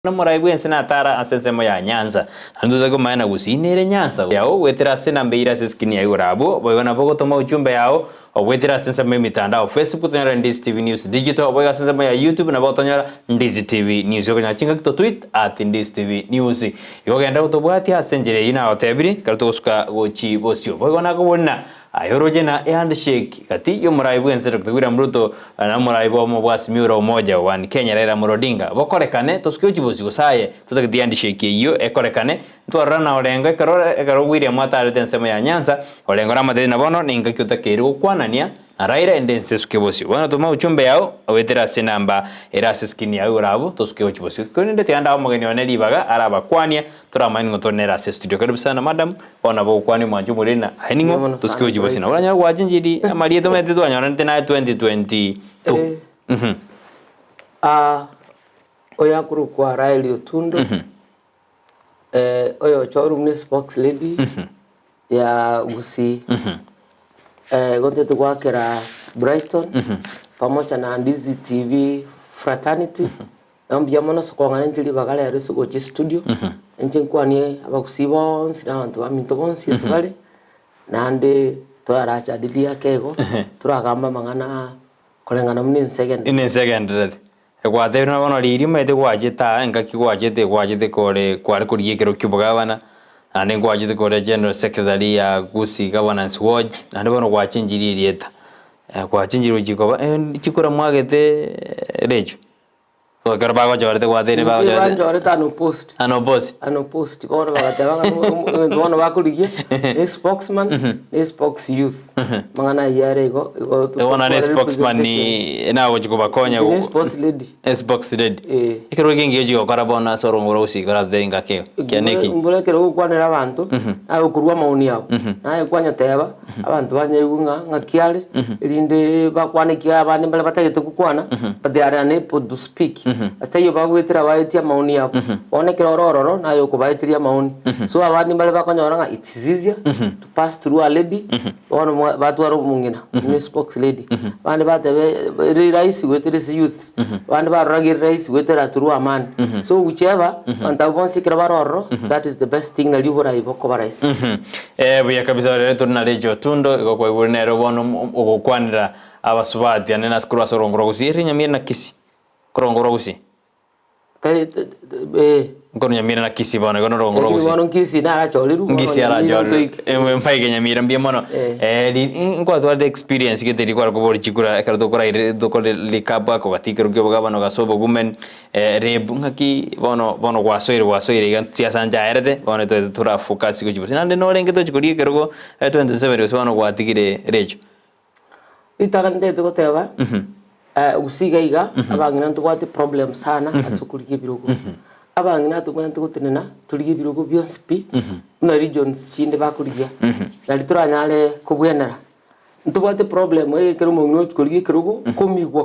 no muraibu ensena tara asensemo ya Nyanza anduza ko maana gusinire Nyanza yao wetera sena mbeira seskini ya urabo boyona bogo toma ujumbe yao wetera sensemo mitandao Facebook tonyara Ndizi TV News Digital boyga sensemo ya YouTube na botonyara Ndizi TV News yoko nyachinga kito tweet @Ndizi TV News yoko genda utobwati asenjere ina otebiri karuto gusuka gochi bosio boyona ko wona ayoroje na handshake kati yo muraibu ensera kutwira mruto na muraibu mo bwasimiura umoja wa Kenya Raila Odinga bokorekane tosikyo chibozi gusaye tutagiti handshake iyo ekorekane twarana orengo ekaro William atarete nsemo ya Nyanza orengo ramatete na bono ninga kyutakeri gukwanania na Raila endense sukibosi bono tuma uchumbe yao awetera senamba erase skini yao urabo tosikyo chibosi konende tianda omugeni oneli baga araba kwania turamani ngotonera se studio karibu sana madam bona bo kwani mwanju murina haningo tosikyo chibosi na uranya gwajinjiri amaliye tomete twanyana tena 2022 oya kuru kwa Rachel Otundo oyo chorum spokes lady ya Gusi gonte tukwakera Brighton pamoja na Ndizi TV fraternity ambia mono sokongana ntili bagala ya resu gochi studio nje kwani abakusibo nsina abantu baminto bonsi esbale nande twaracha didi yakego turagamba mangana kolengana muni second red ekwate na bono riri mete gwajeta engaki gwajete kore kwari kurigekero kibugabana ane gwajete kore general secretary ya Gusi governance watch ane bono gwachinjiri rieta gwachinjiri chikoba chikora mwagete rejo okara bago jorete gwatene bago jorete ano post bono bagatebanga bono bakurigie spokesman spokes youth mangana yarego bona spokesman ni nawo chikoba konya spokes lady ikero gengi ojigo kara bona sorongoro usigora denga keo kyaneki mbulekero kwanera abantu ayo kurwa mauni yao naye kwanya teba abantu banyegunga ngakiale rinde bakwanekia abandi mbale batagete kukwana but they are unable to speak hasta yo bagwetera baetia mauni yao one kirororo nayo kubaetiria mauni so abandi mbale bakonyoranga it's easier to pass through a lady one batwaro mungina ni spokes lady bandi batebe rais wetera youth bandi baragi rais wetera through a man so whichever antabonsi kirororo that is the best thing na libora iboko barais buya kabisa rero Hon.Rachel Otundo igokwa ibunero bono ogokwanira abasubati anena skuru asorongoro gusiri nyamira na kisi korongoro gusi ngono nyamira na kisi bono gono rongoro gusi bono kisi na acholiru ngisi ara jol mfaige nyamira mbia mono ngwa twade experience gete rikwara ko bori chikura ekara dokora ire dokole likaba ko batikero gyo bagabano gasobo gumen reb ngaki bono gwasoire gan siasa njaerete bono to tura focus go jibo nande no renge to chikuri kergo 27 bono gwatigire rejo itagande to teba usiga iga abangina ntugwate problem sana asukurike birugo abangina tugwate gutinena turige birugo byonspi na regions chinde bakurigia na lituranyale kubwenera ntugwate problem kero mungno kurige kirugo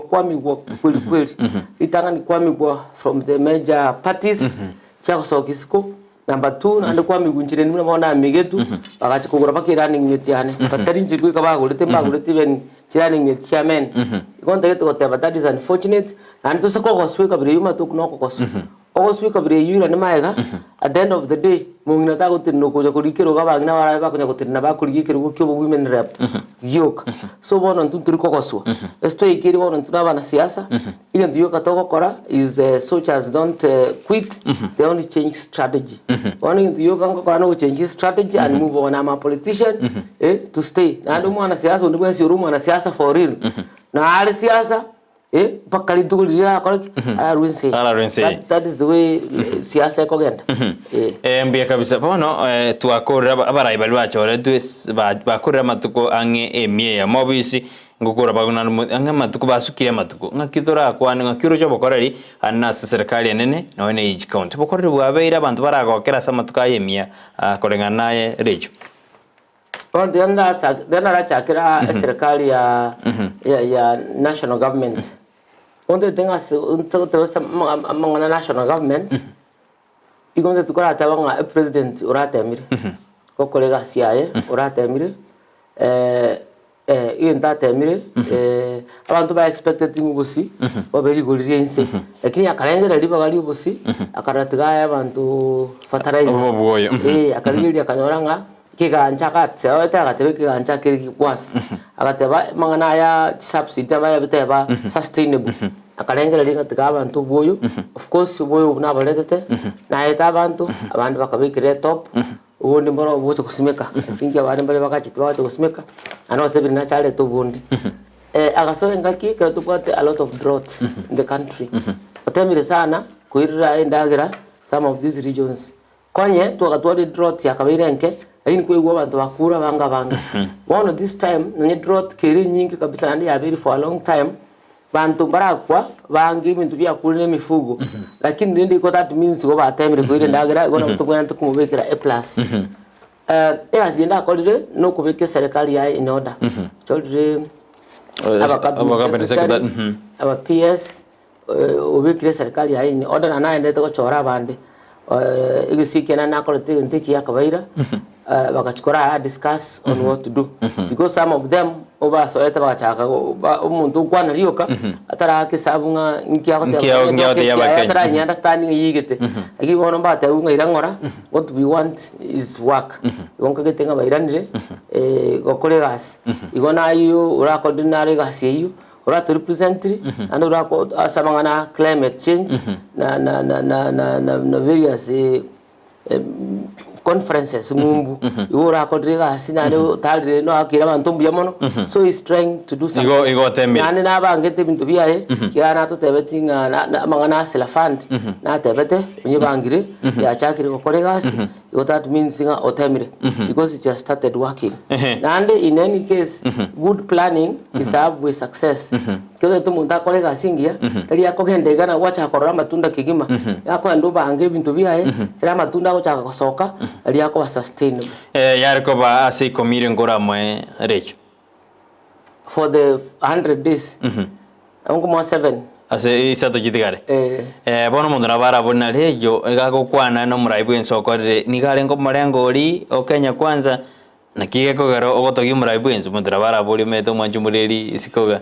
komigwa kweli itangani kwamigwa from the major parties chakosokisiko number 2 ande kwamigunjire nimwe bona amigetu bagachi kugura bakirani ngetiane batari njirwe kabagurete magurete ben chirani ngetiamen ikonta geto goteba that is unfortunate and to sako goswe kabire yuma to kunoko goswe ogoswe kabire yura ne maega at the end of the day mungina ta gotinno ko kurikero gabagina bara bakunya gotinna bakurikero gukyo women rep yok so bono nturi ko goswe esto ikiri bono ntuna siasa ile ndiyo katoko kora is such as don't quit they only change strategy bono ndiyo kango kora no change strategy and move on ama politician to stay na ndo mwana siasa ndo bwesi rumu na siasa for real na ale siasa bakali dugulia akoraki arwense that is the way siasa ekogenda mbia kabisa bono tuakora abarai balwa chore tu bakora matuko ange emie ya mobisi ngukura baguna anga matuko basukire matuko ngakitora kwani ngakiro cyo bokorari anna serikali nene no ene each county bokorari bwabeira abantu baragokera samatuka yemia korengana naye rejo on dena rachakira serikali ya national government onde tenga mangana national government igonde tukora tabanga president uratemire ko kolega siaye uratemire inta temire abantu ba expected ngobosi babeli golirie inse lakini akarengera riba gali obosi akaratiga abantu fertilizer akarigiri akanyoranga kiganja katse aweta gatebe kiganja kiri kwas agateba mangana ya subsidy aba yabiteba sustainable akarengera rigatiga abantu boyo of course boyo nabaletete na eta abantu bakabikire top ubundi mbora ubuze kusimeka think abandi mbere bakachitwa baje kusimeka anotebiri na chale to bundi agaso engaki ka tupate a lot of drought in the country otemire sana kuirira indagira some of these regions konye tugatwari drought yakabirenke lakini kwa abantu bakura banga one of this time nanye drought kiri nyingi kabisa nandi yabiri for a long time bantu barakwa bangi ibintu byakurire mifugo lakini ndindi ko that means go batemire kuire ndagira gona mutugwana tukumubekera A+ azinda akorire no kubeke serikali ya in order chodire aba PS ubekire serikali ya in order na ende to chora abandi igisikena nakorete ntiki yakabaira bakachukora discuss on what to do because some of them obasoeta bagachaka umuntu kwana rioka atara kisabunga nkiyagote atara ni understanding yigete agi bono mbate unga irangora what we want is work igonka getenga bairanire gokore gas igona ayo urakodinare gas yeyo ura to represent and ura asamangana climate change na various conferences mumbu yura kodriga asinane talire no akira bantu mbuyamono so he's trying to do something igo temi nane na bangete bintu biyaye kiana to tebetinga na mangana sela fund na tebete unyibangire ya chakire kokorega asi igo that means nga otemire because it just started working and in any case good planning is have with success kyo to munta kolega singia tali yakogende gana wacha korora matunda kigima yako ndo bange bintu biyaye era matunda ko chaka kosoka ali yako sustainable yarko ba asi komire ngora mwe Rachel for the 100 days ango mo 7 ase isato jitigare bono mundu nabara bona lejo gago kwana no muraibu ensokorire nigare ngo marengo ri okenya kwanza nakige kogero ogotogi muraibu enzo mundu nabara boli meto mwanjumureri isikoga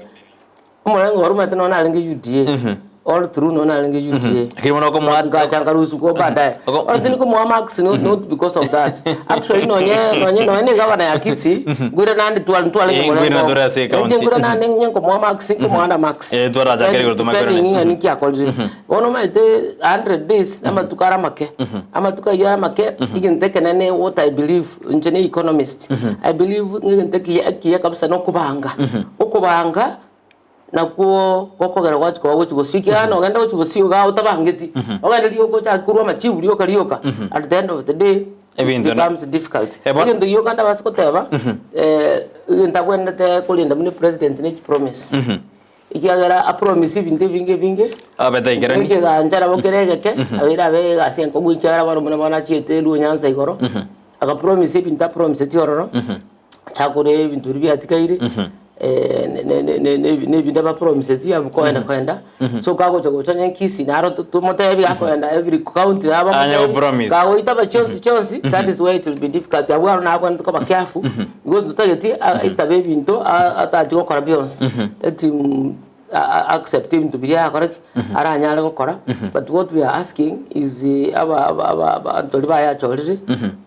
umurengo warumete no nalinge UDA all through no nalinge UDA kimono ko mwanga changarusu ko badaye ortini ko max not because of that actually nonye gavana ya Kisi gwira nandi twali gwira ndora se county gwira nandi nyenko max ko mwanda max twara zakere ko tumakero ni kya kolje ono mate 100 days ama tukara make ama tukaya make iginteke nene what I believe njene economist I believe nginteke ya kabisa no kubanga na kokogera kwacho kwa gochi gosika no genda gochi gosio ga utabangeti ogenda liyo ko cha kurwa machibu liyo karioka at the end of the day it becomes difficult ndo yo kanda basiko teba ntakwenda te kulinda muni president ni promise ikiagera a promise binde vinge abeta igerani ngiga njara bokeregeke abira be gasien ko gwikyara baro muna bana chiete lu nyanza igoro aka promise binta promise tiororo chakure bintu biatikaire ne binda ba promise ti kwenda so kago chago chanya Kisi naro tumotebi akwenda every county aba kago itaba chonsi that is why it will be difficult abwaro na kwenda ko bakiafu because tutageti itabe binto atatigo kora beyonce eti accepting to be correct aranyala gukora but what we are asking is aba tolibaya chorire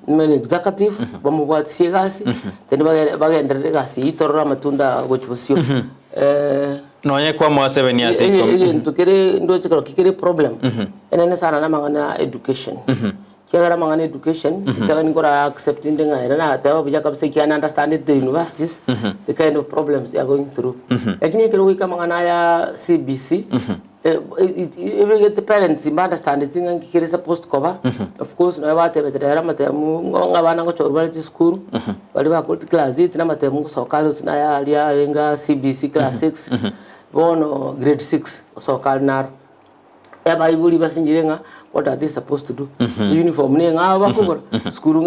men executive bamubwatsie gasi then bagendere gasi itorora matunda gochbosio noye kwa mwa 7 years tukere ndo chikaro kikere problem enene sana na mangana education kera mangana education tagani kora accepting ndenga era na tawa bija kabisa ki understand the universities the kind of problems they are going through lakini kero wika mangana ya CBC even get the parents understand thing kire supposed cover of course na bate betera matemu ngabana ngo chorwa school bali ba class 8 na matemu sokalo na ya alia CBC class 6 bono grade 6 sokal nar ya baibuli basinjirenga what are they supposed to do uniform ne ngaba bakugora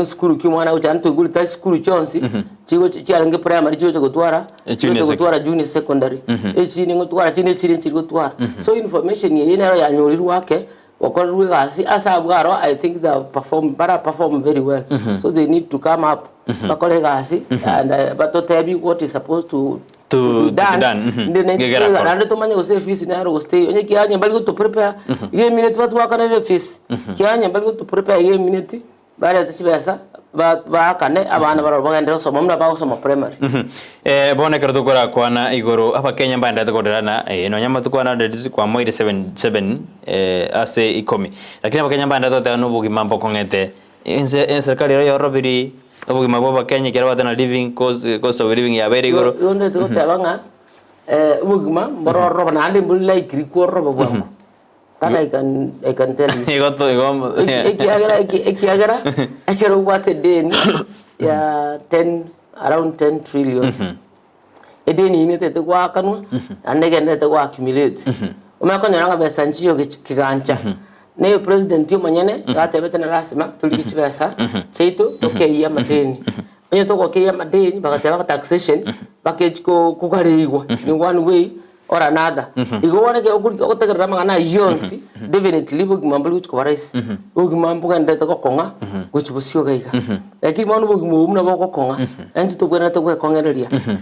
school kimwana uchanto guli ta school chonsi chigo chiarange primary chigo gotwara junior secondary echini ngotwara chine chiri gotwara so information ye nero ya nyori wake wakorwe gasi asabwaro I think they perform very well so they need to come up bakore gasi and but to tell you what is supposed to to done. Ndene to manya ose fees na ro stay onye ki anya bali to prepare ye minute what work na fees ki anya bali to prepare ye minute bare ta chibesa ba kane abana baro bagandira so mamna ba so primary bone kerto kora kwana igoro apa Kenya banda to kodana no nyama to kwana de kwa moide 77 ase ikomi lakini apa Kenya banda to tano bugi mambo kongete en serikali yo robiri obugi mabo Kenya kera watana living cost of living ya very igoro yonde to tabanga obugi ma mboro roba na ande mbuli like riko roba bwangu that I can tell you. I can what a day, yeah, around 10 trillion. A day in it to work and again let the work accumulate. Omaka Nanga Sanchio Kigancha. Nay President Timanyane, that a better rasma to reach Vesa, Chato, okay, Yamadane. When you talk okay, Yamadane, but I have taxation, package go Kukariwa in one way. Or another. You go on a good Ramana Jonsi, definitely book Mambu Chorus, book Mambu and Deta Conga, which was Yoga. I keep on book Mumna Conga, and to go at the way Conga,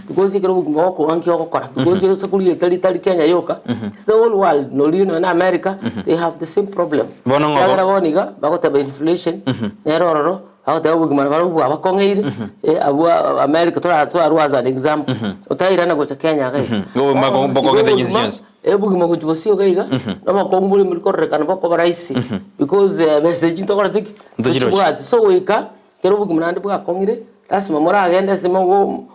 because you can book more Conga, because you're so good, Tali Kenya Yoka. It's the whole world, no in America, they have the same problem. Bononiga, about inflation, error. How the Wigman our Conga, America was an example. Otairana go to Kenya. Go Boko Ebugimo which was Yoga, no Congo will correct and Boko Rice because message to Oratic. So we can Kerubugman Congi, that's Mamora again, that's Mugo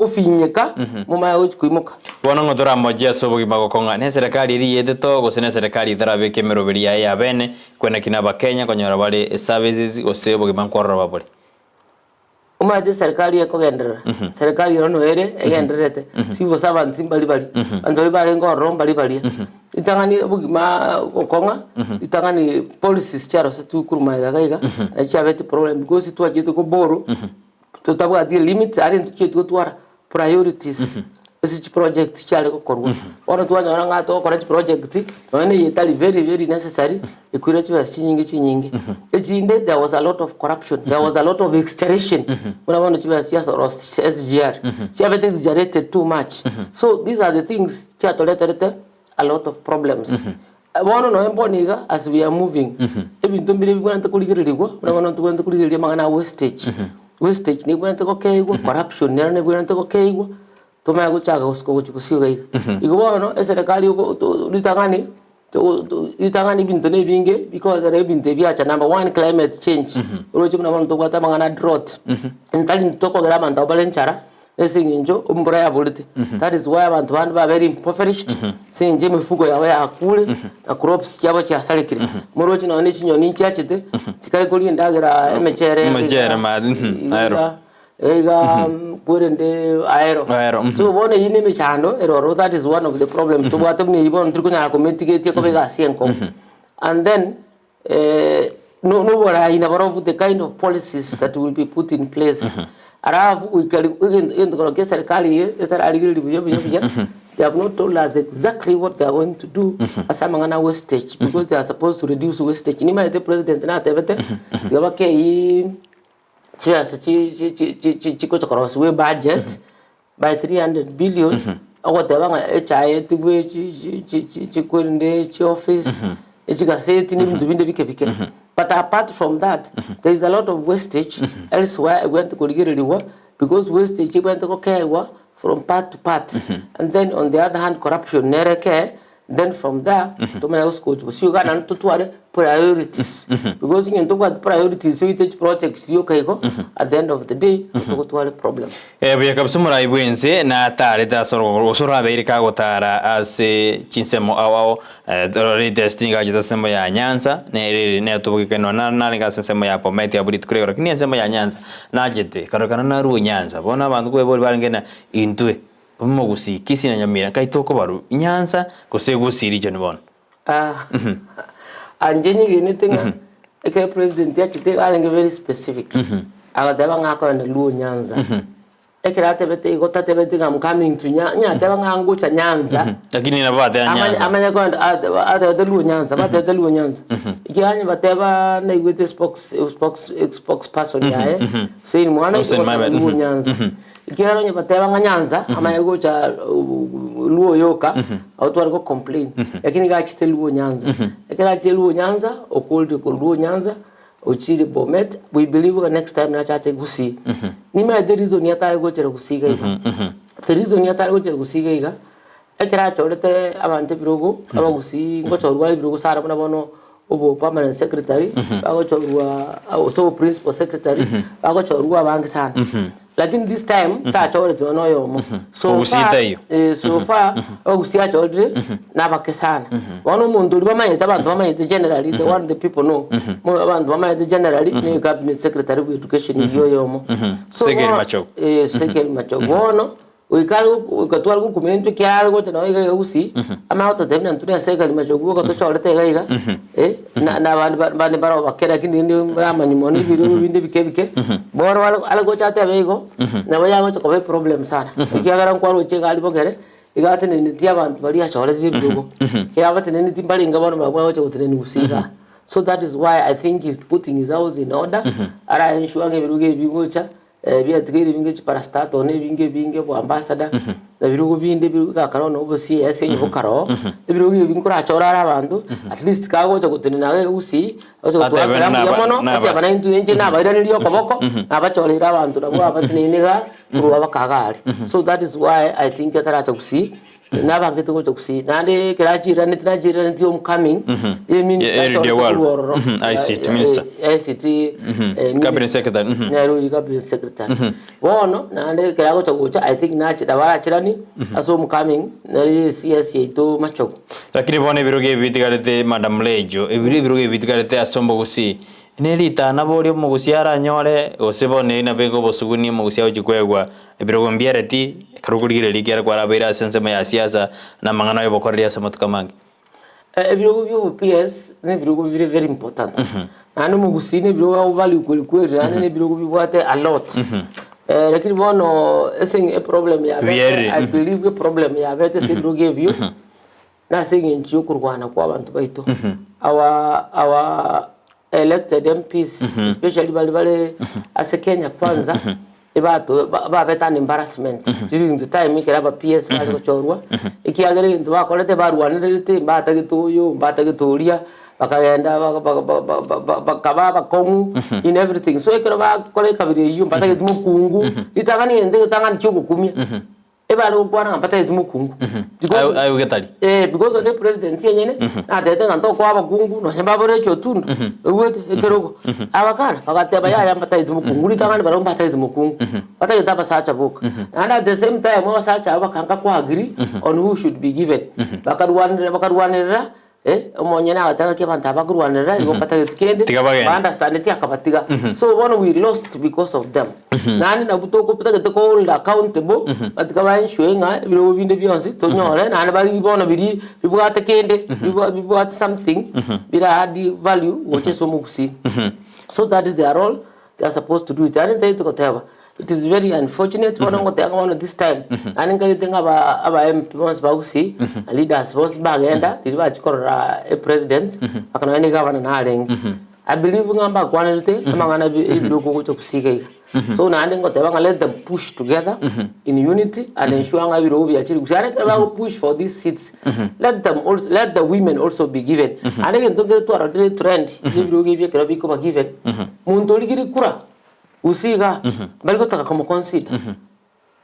Finyaka, Muma Kuimoka. One of the Ramoja so Boko Conga, and Serikali Yeto was in a Serikali Tarabe Kemeroveria Bene, Quenakinaba Kenya, Conyorabali services or Sebo Bancorabali. Uma de Serikali Cogender, Serikali Ronoere, again, she was Savan Simbalibari, and Dolibari go wrong Balibari. Itangani Bugma Okonga, Itangani policies, Charos to Kurma, a charity problem because it was you to go borrow. To talk the limits are into to our priorities. This project, Chalico Corwood. Or to one correct project, only very, very necessary. The courage was singing. There was a lot of corruption, there was a lot of extraction. When I wanted to be SGR, she have exaggerated too much. So these are the things, a lot of problems. I want to know as we are moving. Even to believe we want to go, I want to go to the wastage. Wastage, ni gwente ko keigo corruption ni gwente ko keigo to ma go chaga usko go siga igo no serikali go litangani binto ne binge because there binto biacha number 1 climate change rojo na wanto kwata mangana drought entali to ko grama ndo balenchara esinginjo umbura ya bulite that is why abantu bandi ba very impoverished sinje mifugo yawe akule na crops cyabo cyasalikire muroji na nichi nyoni cyachite kikari kuri ndagira emechere aero ega kurende aero so bone yine mechando eroro that is one of the problems to what me ibon trikunya ko mitigate ko bega sienko and then no what I never the kind of policies that will be put in place. Arafu they have not told us exactly what they are going to do as a mangana wastage because they are supposed to reduce wastage. Nima the president na tebete gabake chiko chokorosi budget by 300 billion whatever HI to go office but apart from that, there is a lot of wastage elsewhere. I went to go because wastage went to go from part to part, and then on the other hand, corruption never care. Then from there, to my house coach was you got to priorities because you talk about priorities. So you take projects you can go at the end of the day to go to a problem. We have some right wins na tare da soro America gotara as chinsemo awao testing ajita semo ya Nyanza ne to ke no na nga semo ya pometi abrit kreo ni semo ya Nyanza na jete karokana na ru Nyanza bona bantu ko bol barangena intue Mogusi, kisi na nyamira kai toko baru Nyanza ko se gusiri jonbon anjenyi gini tinga eke president ya kite alenge very specific aga deba ngako na luo Nyanza eke rate bete igota tebete I'm coming to nya deba ngangu cha Nyanza lakini na bate ya Nyanza amanya ko ade luo Nyanza bate luo Nyanza ikanya bateba na igwete spokesperson yae sei mwana luo Nyanza ikero nya bateba nga Nyanza ama yego cha luo yoka autoar go complain lakini ga chite luo Nyanza ekera che luo Nyanza okulde ko luo Nyanza ochiri Bomet we believe the next time na chache gusi ni ma the reason ya tare go chera gusiga iga the reason ya tare go chera gusiga iga ekera chorete abante birogo abagusi ngo chorwa birogo sara bona bono obo permanent secretary bago chorwa so principal secretary bago chorwa bangi sana lakini this time ta chorete no yomo so far ogusi ya chorete na bakesana bono mundu bamayete abantu bamayete generally the one the people know mo abantu bamayete generally ni cabinet secretary of education yo yomo so sekeli macho bono ukatwala ku kumento kyalo gote na iga usi ama auto demna nturi aseka limachogo ko to chorete iga na bane baro bakera kindi ndi ramanyi moni biru binde bike boro ala go chate bego na baya go ko be problem sana kyagara kwaro che gali bogere iga tene ni tia bantu bali ya chorete biru kya batene ni timbali ngabano bagwa go tene ni usika so that is why I think he's putting his house in order ara ensure biru ge bingocha bia tigiri binge parastat one binge bo ambassador da birugo binde biruga karo no bo CS yo karo birugo binkura chorara abantu at least kago to kutenina usi oto to akara yamono ate bana intu enje na baira niliyo koboko na bachorera abantu na bo abatininiga kuruwa bakagari so that is why I think atara chakusi na bange to chakusi nande kirajira nitinajira nti coming ICT minister cabinet secretary nero cabinet secretary wono nande kirago chakucha I think na chidawara chirani aso coming nari CS to macho lakini bone biroge bitigarete madam Lejo biroge bitigarete asombo gusi nelita nabori mugusi aranyore osebone na bego bosuguni mugusi ajikwegwa birogo mbiereti karugurire ligiara kwa rabira sensema ya siasa na mangano yo bokoria samatukamangi birogo byo PS ne birogo very important nanu mugusi ne birogo value kweli ne birogo bibwate a lot lakini bono essing a problem ya I believe a problem ya vete se birogo byo na singi nchukurwana kwa abantu baito our elected MPs especially bali as a Kenya kwanza ibato babeta an embarrassment during the time ikiraba PS bali ko chorwa ikiagere ndu bakolete barwanirite mbata gituria bakagenda bakaba bakongu in everything so ikiraba kole kabiri yu mbata gitumukungu itagani ende tangani cyugukumya ebalo kwana mbata gitumukungu ayo getali because of the president yenyene na tete nganto kwa bakungu no nyamba Hon.Rachel Otundo wete ekerogo abakana bakateba ya mbata gitumukungu litangani baro mbata gitumukungu bata gitaba sacha book and at the same time wa sacha abakanga kwa agree on who should be given bakarwanira omonyena ataka ke banta bakurwanira igo pata gitkende understand it akabatiga so one we lost because of them nani na butoko pata gitko hold accountable batika ba enshuenga biro binde bionsi to nyore nani bali bona biri bibwate kende bibwate something bira adi value woche so mugusi so that is their role they are supposed to do it and they to whatever. It is very unfortunate one this time. I think I think about MP once bagusi leaders was bagenda this was a president akana any governor na I believe ngamba kwanete amangana bilogo go to kusige so na ndingo tebanga let them push together in unity and ensure nga biro bi achiri kusare ka push for these seats let the women also be given and again to get to a trend biro gi bi kra bi ko given muntu ligiri kura usiga bali gotaka como consider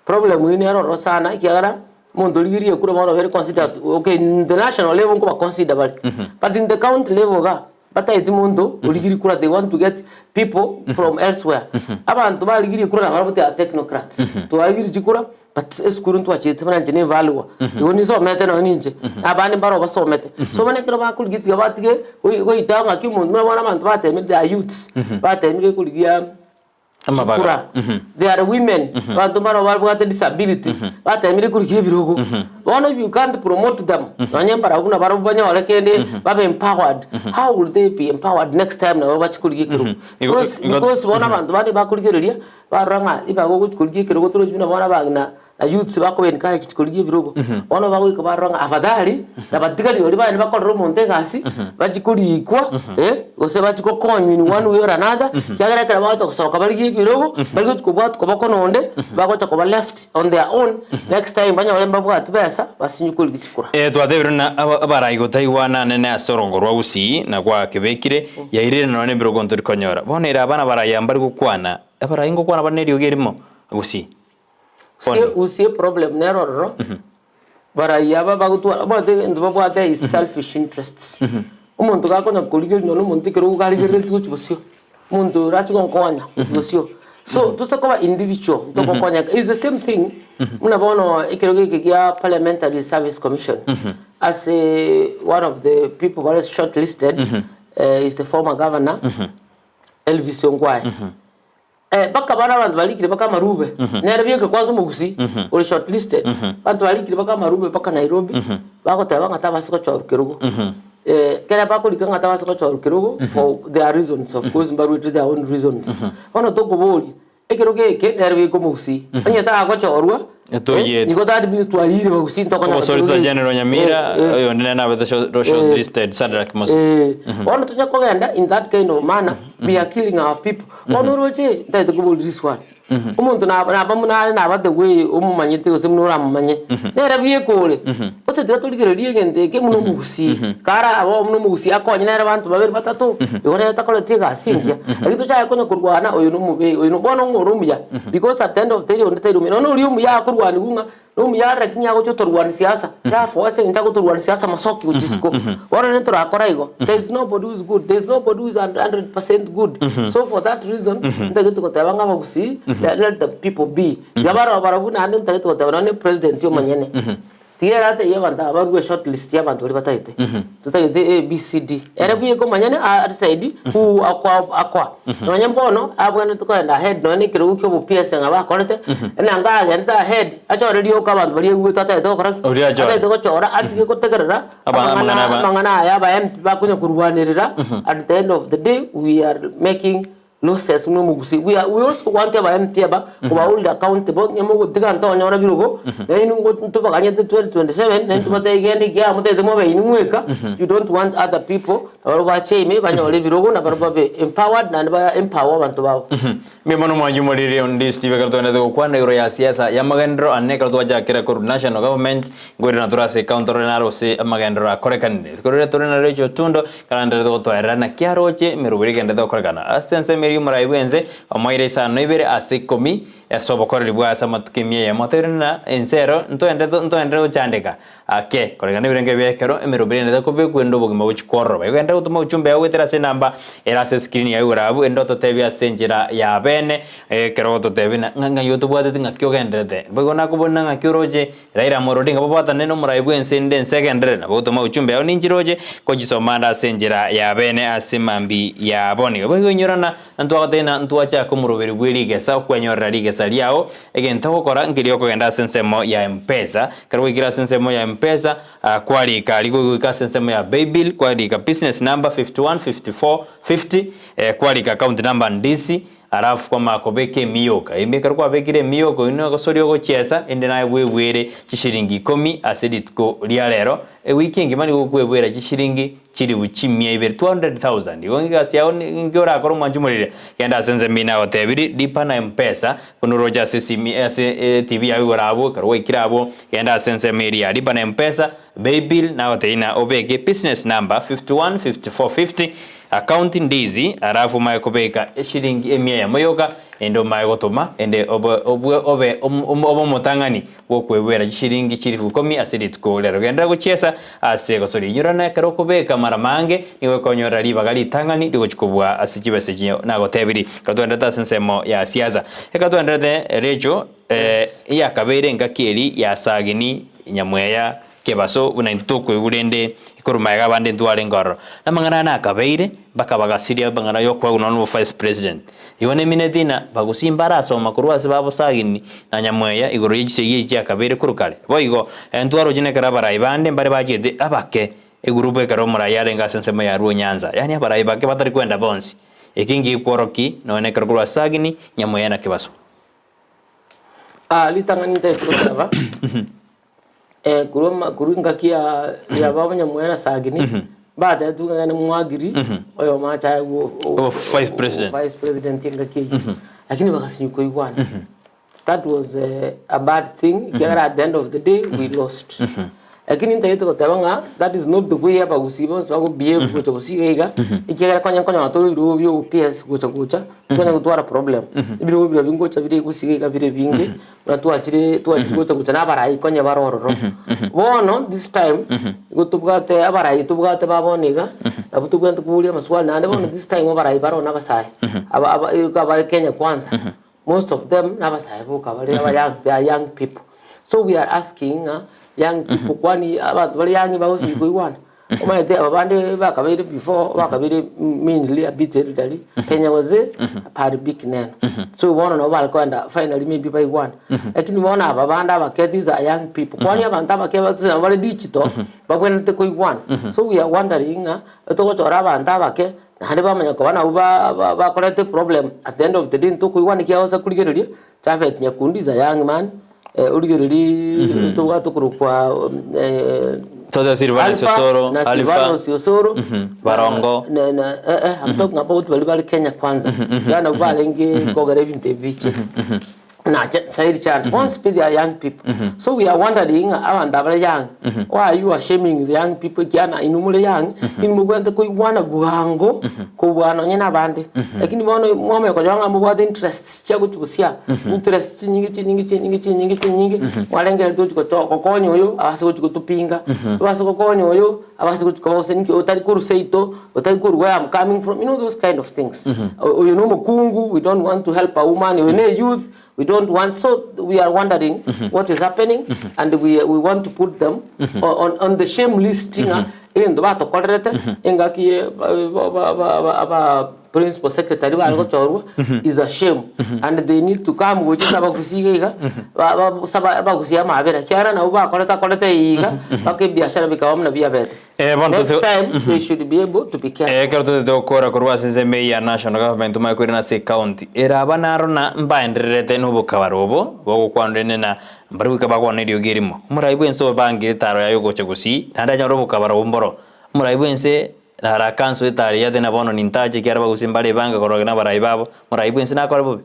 problem ni ero sana kiagara muntu ligiri kura mo very consider okay in the national level ko consider but in the county level ga bata itimundo ligiri kura they want to get people from elsewhere abantu ba ligiri kura na bata technocrats to ligiri jikura but eskurun to achite mana jene value yoni so mete no ninje abani baro baso mete so mane kira ba kulgiti gabatige go itanga kimundu mwana abantu bate mi the youths bate mi kulgia Chikura. They are women. Bantu mara wabwate disability. Bata emiri kulgiye birogo. One of you can't promote them. Nanye para kuna baro banya walekende babe empowered. How will they be empowered next time na wabachi kulgiye kiro? Because wana bantu bani ba kulgiye ria baranga iba go kulgiye kiro turo jina wana bagina na youths bako encourage kuligie birogo ono bako ikabaronga afadhali na batikali oli bana bakorero monte gasi bachikurikwa ose bachikokonyu in one way or another kyagera kera bato kusoka baligie birogo baligo tukubwat kubako nonde bako takoba left on their own next time banya balemba bwat besa basinyukuli gichikura twathebirana abarayigo taiwana nene asorongorwa gusi na kwa kebekire yairire none birogo ntori konyora bonera abana barayamba ari gukwana abarayingo kwana banerio gerimo gusi usie problem neroro barayaba bagutwa bote ndo bwate is selfish interests umuntu gakonya kuligiri no umuntu kero ugarigire tuchubusio umuntu rachigonkonya busio so tusakoba individual tokokonya is the same thing munabono ikiroge kia parliamentary service commission as one of the people who was shortlisted is the former governor Elvis Ongwae baka bana abantu balikire baka marube nerabiyeke kwazo mugusi uri shortlisted abantu balikire baka marube baka Nairobi bako taba ngata basiko chorukerugo kera bako likanga taba basiko chorukerugo for their reasons of course but with their own reasons ono to kuboli ekiroge ke nerabiyeko mugusi anyata akochorwa niko tadi bi twahire mugusi ntokona Solicitor General Nyamira oyo nena bethe shortlisted Sadrak Mos ono tunya kogenda in that kind of manner we are killing our people ono roche ndayite kuboli this one umuntu nabamuna nabate we umumanyite ose munura mumanye nerabiye kole ose tiratoligererie gente ke muno mugusi kara abo muno mugusi akonye nera abantu babiri batatu yone takole tiga singia arito cha yakonya kurwana oyo no mube oyo no bono ngorumya because at the end of the day on the room no urium ya kurwani gunga no yara kinya go chotorwani siasa therefore ase ntako torwani siasa masoki ujisko wona ne torakora igo there is nobody who is good there is nobody who is 100% good so for that reason ndagito kotabanga magusi let the people be gabara barabuna ande ndagito kotabana president yo manyene tiera te yabanda abarwe shortlist yabantu bari batayite tutayite ABCD erabuye ko manyene side who akwa nonye mbono abwana tukoenda head none kiro ukyo bu PS ngaba korete nanga agenda head achore ko abantu bari guta tayite ko kora tayite ko chora atike ko tegerera mangana yaba MP bakunya kurwanirira at the end of the day we are making losses no mugusi we also want to MP ba kuba hold accountable nyamo gutiga ntonyo ora birugo inu ngo tubaganye 2027 nentu batayigende kya mutete mo bayini mweka you don't want other people aba bacheme banyole birugo na babe empowered na ba empower abantu bawo memono mwanyu molire on this TV kartone de kwana euro ya siasa ya magendro anne karto aja kira ko national government ngore na turase counter na rose magendro akorekane korere torena Hon.Rachel Otundo kalanda de to era na kiaroche merubiri kende de korekana asense mari muraibenze omoire sano ibere asikomi yasobokora bwa samatukimye ya moterina ensero ntoende uchandeka ake koregana birenge byekero emerubire nda ko bekwendo bugima buchikoro bagenda utuma uchumbe yawe terase namba erase screen ya urabu endo to tebya senjira ya bene kero to tebina nganga youtube ate ngakyo gendete bagona kubona ngakyoroje raira morodinga babata neno muraibwense nden secondary na utuma uchumbe yawe ninjiroje kojisomanda senjira ya bene asimambi ya boni bagonyorana ntwatena ntwacha ko murubiri bwirigesa kwenyorra rigesa liao egenta gukora ngirio kugenda sensemo ya M-Pesa karwo igira sensemo ya M-Pesa kwali kali gwika sensemo ya Baybill kwali ka business number 515450 kwali ka account number Ndizi arafu kwa makobeke miyoka imeka kwa bekire miyoko ino gosori ogochesa ende naye bwebwere kishiringi 10 aseditko lialero wiki ngimani gokwebwera kishiringi chiri buchimia iber 200,000 yonga siao ngora akoro manjumurire kenda senze mina otebiri dipa na M-Pesa kunuroja sisimi TV ya urabo karwo ikirabo kenda senze media dipa na M-Pesa Baybill na oteina obeke business number 515450 account Ndizi arafu mayekobeka shiringi emia ya moyoka endo mayegotoma ende obo motangani wokwebwera shiringi chirifu 10 asiditko lero genda guchesa ase gosori nyurana karo kobeka maramange niwe konyora liba gali tangani digochikobwa asijibese jinyo nagotebiri katwenda sensemo ya siasa ekatwenda Rachel ya kabere ngakeri ya sagini nyamweya kebaso unaintuko igurende ikorumaga bande ntware ngoro namangana nakabeire bakabagasiria bangana yo kwa unono vice president yone minedina bagusimbara asoma kurwase babo sagini na nyamweya igoro yigise yakabere kurukale boigo ntwaro jine karabara ibande mbare bajede abake igurube karo murayare ngasensemo ya ruo Nyanza yani abara ibake batari kwenda bonsi ikingi kworoki none karkurwa sagini nyamweya na kebaso litangani nte tukaba kurunga kia ya baba nyamwena sagini baada tu ngana mwagiri oyo macha go vice president ngaki lakini bakasinyu igwana. That was a bad thing. At the end of the day we lost. Lakini nte tukaba that is not the way aba gusiba so behave kucho gusiga ikigera konya watoro irobyo PS kucha kwana gutwara problem ibiro bingocha bire gusiga bire binge twachire kucha nabarai konya barororo bono this time gutubwate abarai tubwate baboniga abutubwante kubulia maswali nande bono this time abarai barona basai aba Kenya kwanza most of them nabasai buka bari young people, so we are asking young people kwani abantu bari young bawusi kuiwana omayete abande bakabire before bakabire mainly a bit elderly Kenya was a part big name, so we want to know about finally maybe by one lakini bona ababanda baketi these are young people kwani abantu bakeba tsa bari digital bakwente kuiwana, so we are wondering tokochora abantu abake hande bamanya ko bana ba korete problem at the end of the day to kuiwana kiaosa kuligereria traffic nyakundi za young man uligereri tukuru kwa todo Silvano Sosoro Barongo I'm talking about bali Kenya kwanza yana balengi kogere vinte biche na said chan once they are young people, so we are wondering around the young why you are shaming the young people kiana inumule young inumugwente kuiwana buhango ko bwana nyina bandi lakini mwana ko janga mu bwa interest chago chusia interest nyingi walengera to ko konyo yo abase ko tupinga abase ko konyo yo abase ko senki otari kuru seito otari kuru where I'm coming from, you know those kind of things. You know mukungu, we don't want to help a woman, we need youth, we don't want, so we are wondering what is happening, and we want to put them on the shame listing in the bato korete engaki principal secretary is a shame and they need to come with abakusiga abakusia mabera kiara na uba korete iga biashara bikawamna bia bete. Next time they should be able to be careful. Kerto de okora kurwa senzeme ya national government makwira na county era banaro na mbaenderete no bukabarobo bogo kwandene na mbaruka bakwane dio girimo muraibu enso bangi taro ya yogo chegusi nanda nyoro bukabarobo mboro muraibu ense ara kanso etari ya tena bono nintaje kiara bagusimbale banga korogena baraibabo muraibu ense na korabo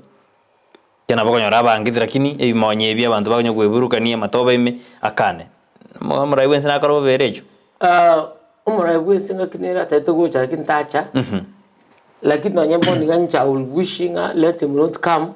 kena bako nyora bangi lakini ebimonye bya abantu bakonyo kweburukania matobe ime akane muraibu ense na korabo berecho umuraibu singa kinera taito go cha kintacha lakini wanyembo ni gancha wishing let him not come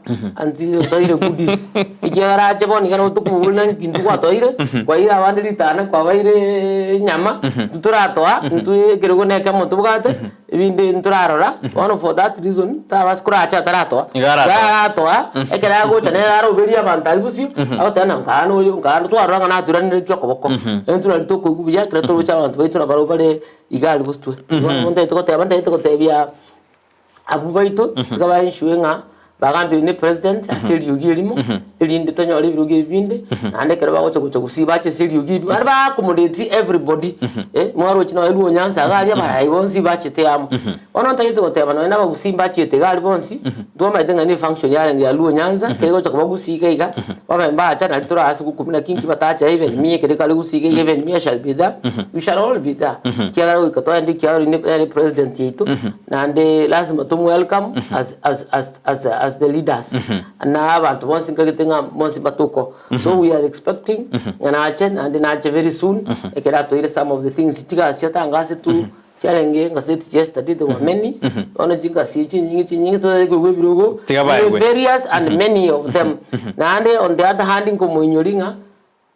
until toire goodies ikigara chebo ni kana tukumubulna kintu kwa toire kwa ira wandiri tana kwa baire nyama tuturatoa ntu kirego neka moto bugate binde nturarora one for that reason ta baskura cha taratoa garatoa ekera go cha nera beria bantali busi abotana ngano yo ngano twaranga na turani tyo koboko entura litoko kubiya kreto cha abantu baitura barobale igali bustu monte to tebia abubaito tukaba inshuenga bagambire ne president aseli yogirimo elinde tonyore biruge binde ande keraba gocho gusiba che seli yogidu arba accommodate everybody mwaro chino elu nyansa gali abarai bonsi bache te amo ono tayito goteba no na bagusimba che te gali bonsi do maitenga ni function yale ya lu nyanza ke gocho bagusika iga baba mbacha na litura asiku 10 batacha even mie kede kali gusika even mie shall be there, we shall all be there kiara ikato ande kiara ni president yito na ande lazima to welcome as the leaders na abantu bonsi ngagetenga bonsi batuko, so we are expecting nganachen and nache very soon ekera to ire some of the things tiga siata ngase tu challenge ngase yesterday there were many ono jinga sichi nyingi to go birogo various and many of them na ande on the other hand ngomo nyoringa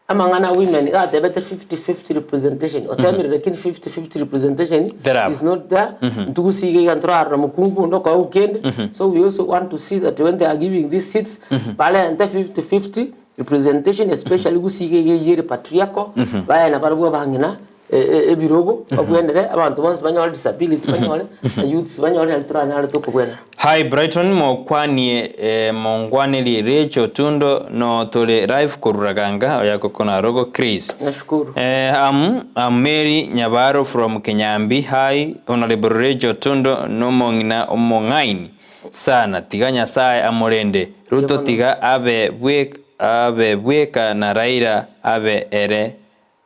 amangana women that better 50-50 representation or tell me reckon 50-50 representation is not there to see gantra mukungu ndo kwa weekend, so we also want to see that when they are giving these seats pale ante 50-50 representation, especially gusige yere patriarchal baya na barabwa bangina ebirogo obwenere abantu bonse banyole disability banyole youths banyole alituranya to kubwena. Hi Brighton mokwani mongwaneli Rachel Otundo no tole live kururaganga oyako kona rogo Chris. Nashukuru. I'm Mary Nyabaro from Kenyambi. Hi Honorable Rachel Otundo no mongina omongaini sana tiganya sae amorende ruto tiga abe bwe abe bweka na Raila abe ere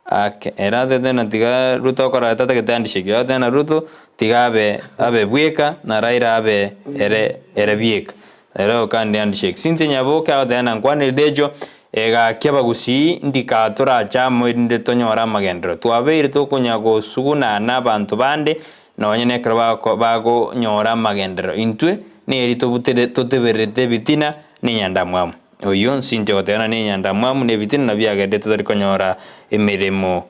ake era tena tiga Ruto kora tata ketandishiki ya tena Ruto tiga abe bweka na Raila abe ere bweka ero kandi andishiki sinti nyaboka ya tena nkwane dejo ega kiaba gusi ndikatora chamo inde tonyora magendero twabeire tokunyago suguna n'abantu bande nonyene bago nyora magendero intwe neri toteberete bitina ni nyandamwamu oyo sinte gotena ni nyandamwamu ne bitina na byagede tutari konyora emirimo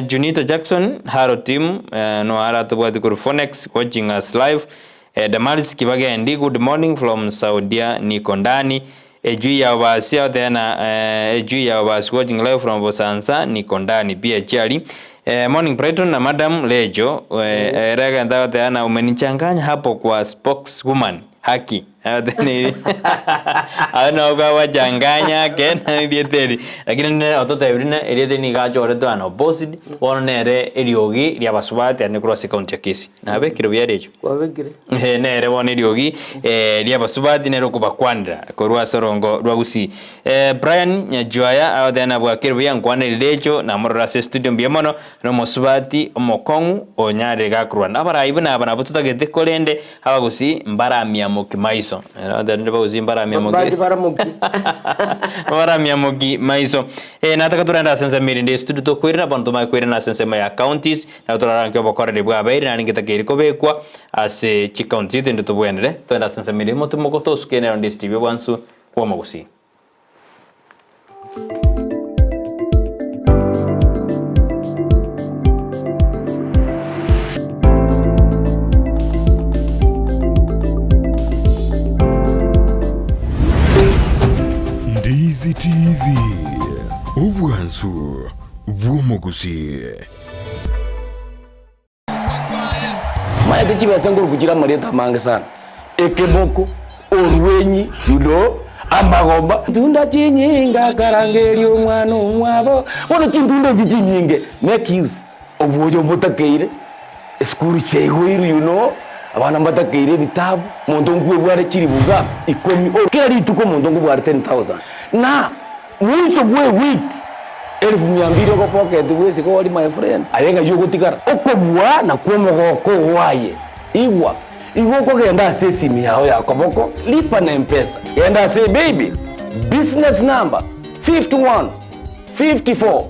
Junita Jackson haro team no ara tubwati ku Phonex watching us live Damaris Kibagendi good morning from Saudia niko ndani ejui ya wabasi au tena ejui ya wabasi watching live from Bosansa niko ndani pia chali morning Brighton na Madam Lejo rega ndao tena umenichanganya hapo kwa spokeswoman haki ana ugawa janganya kena ndieteri lakini ne ototo ebrina eliete ni gacho oreto ana opposite onere eriogi ria basubati ane cross county kesi nabe kiro byarejo kwabegire nere wona eriogi ria basubati nero kubakwandira korwa sorongo rwagusi Brian Nyajoya aodena bwa kiro bya nkwane lejo na morora studio mbiemono no mosubati omokongu onyare gakrwa nabarayibu nabana bututagete kolende abagusi mbaramia mukimaiso ndende bauzi mbaramia muki maiso nataka turenda sense mirinde studio to kwirina bantu mai kwirina sense mai counties na turaranga bokora de bwa bairi na ngita kiri kobekwa ase chi county tende to bwenere turenda sense mirinde moto mokoto skene on this TV wansu kwa magusi Ndizi TV ubwansu bw'umugusi maete chibesa nguru kuchira marieta mange sana ekeboko orwenyi yudo amagomba tunda chinyinga karangeri omwana omwabo bono chintunda chinyinge make use obwojo mutakeire skuru chegwiru abana mbatakeire bitabu muntu ngwe bware chiri buga ikomi kila rituko muntu ngwe bware 10,000 na mwiso bwe week 1200 ko pocket wese ko wali my friend ayenga yugo tikara okobwa na kwomogoko waye igwa ko genda sesi miao ya koboko lipa na mpesa genda say baby business number 51 54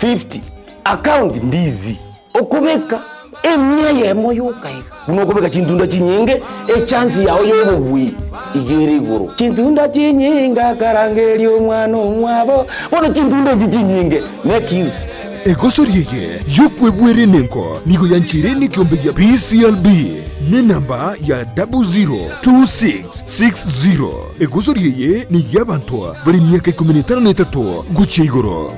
50 account Ndizi okubeka emya yemo yokaiga unokubeka chintunda chinyinge chance yawo yobubwi igere iguru chintunda chinyinga karangeri omwana omwabo bono chintunda chinyinge make use egosoriye yokwebwere nenko nigo yanchire ni kiombe ya PCLB ni namba ya 002660 egosoriye ni yabantu bali myaka 13 guche igoro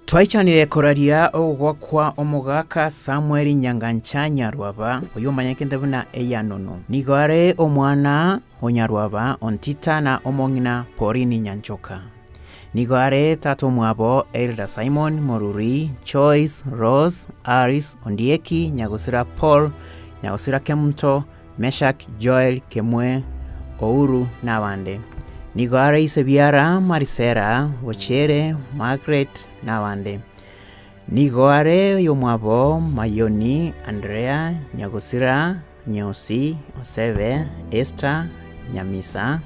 Twaichanire koraria ogwakwa omugaka Samuel Nyangancha Nyarwaba oyo manyake ndabuna eyanono nigare omwana Onyarwaba ontita na omongina Porini Nyanchoka nigare tato mwabo Elda Simon Moruri Choice Rose Aris Ondieki Nyagosira Paul Nyagosira Kemto Meshak Joel Kemwe Ouru na wande nigare Isebiara Marisera Wochere Margaret Nawande nigare yomwabo Mayoni Andrea Nyagosira Nyosi Oseve Esther Nyamisa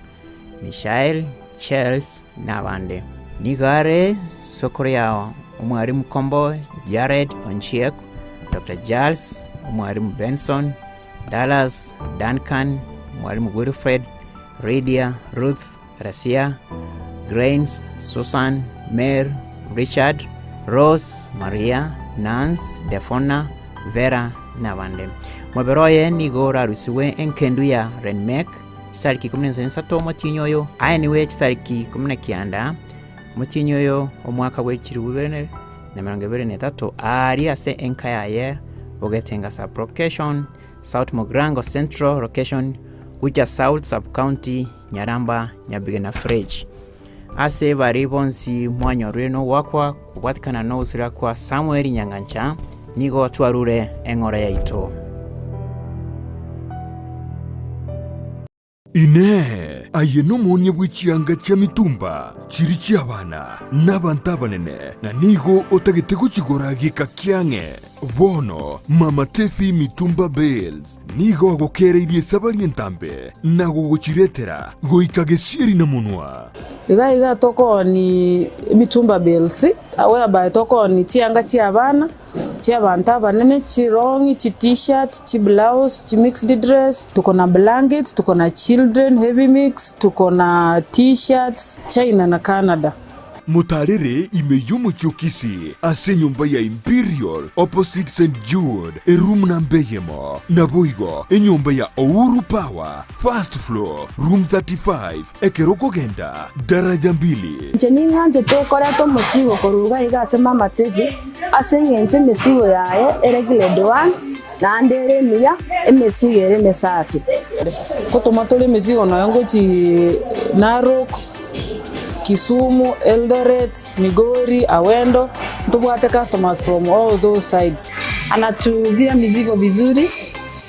Michael Charles Nawande nigare Sokoryao Omwarimu Kombo Jared Onchiek Dr. Giles Omwarimu Benson Dallas Duncan Omwarimu Wilfred Radia Ruth Rasia Grains Susan Mary Richard Rose Maria Nance Defona Vera Nawande mwaberoye nigora rusiwe enkendu ya Renmek sariki kumne nsa tomo tinyoyo ayaniwe sariki kumne kianda mutinyoyo omwaka wekiri wubene na 2023 ari ase enkaya ye bogetenga sub location South Mogrango Central location kuja South Sub County Nyaramba Nyabigena Fridge ase bari bonsi mwanyo reno wakwa kubatikana no usira kwa Samuel Nyangancha nigo twarure engora yaito ine aye n'omonye bw'ikianga kya mitumba kiri ky'abaana n'abantu abanene na nigo otagete kukigora gika kyange bono mama Tefi mitumba Bells nigo agokereirie saba rientambe na guguchiretera goikage sieri na munwa iga toko ni mitumba Bells whereby toko ni chianga chia bana chia banta banene chirongi chi t-shirt chi blouse chi mixed dress tuko na blanket tuko na children heavy mix tuko na t-shirts China na Canada. Mutarere imeyumu chukisi ase nyumba ya Imperial opposite St. Jude room na mbeyemo na boigo nyumba ya Ouru Power first floor room 35 ekeroko genda daraja 2 Jeni ngante tokora to mosigo koruga iga ase mama Tefi ase ngenche mesigo yae eregile doan na andere miya emesigo ere mesafi Kotomatole mesigo na yango chi Narok Kisumu, Eldoret, Migori, Awendo, tupate customers from all those sides. Anatuuzia mizigo vizuri,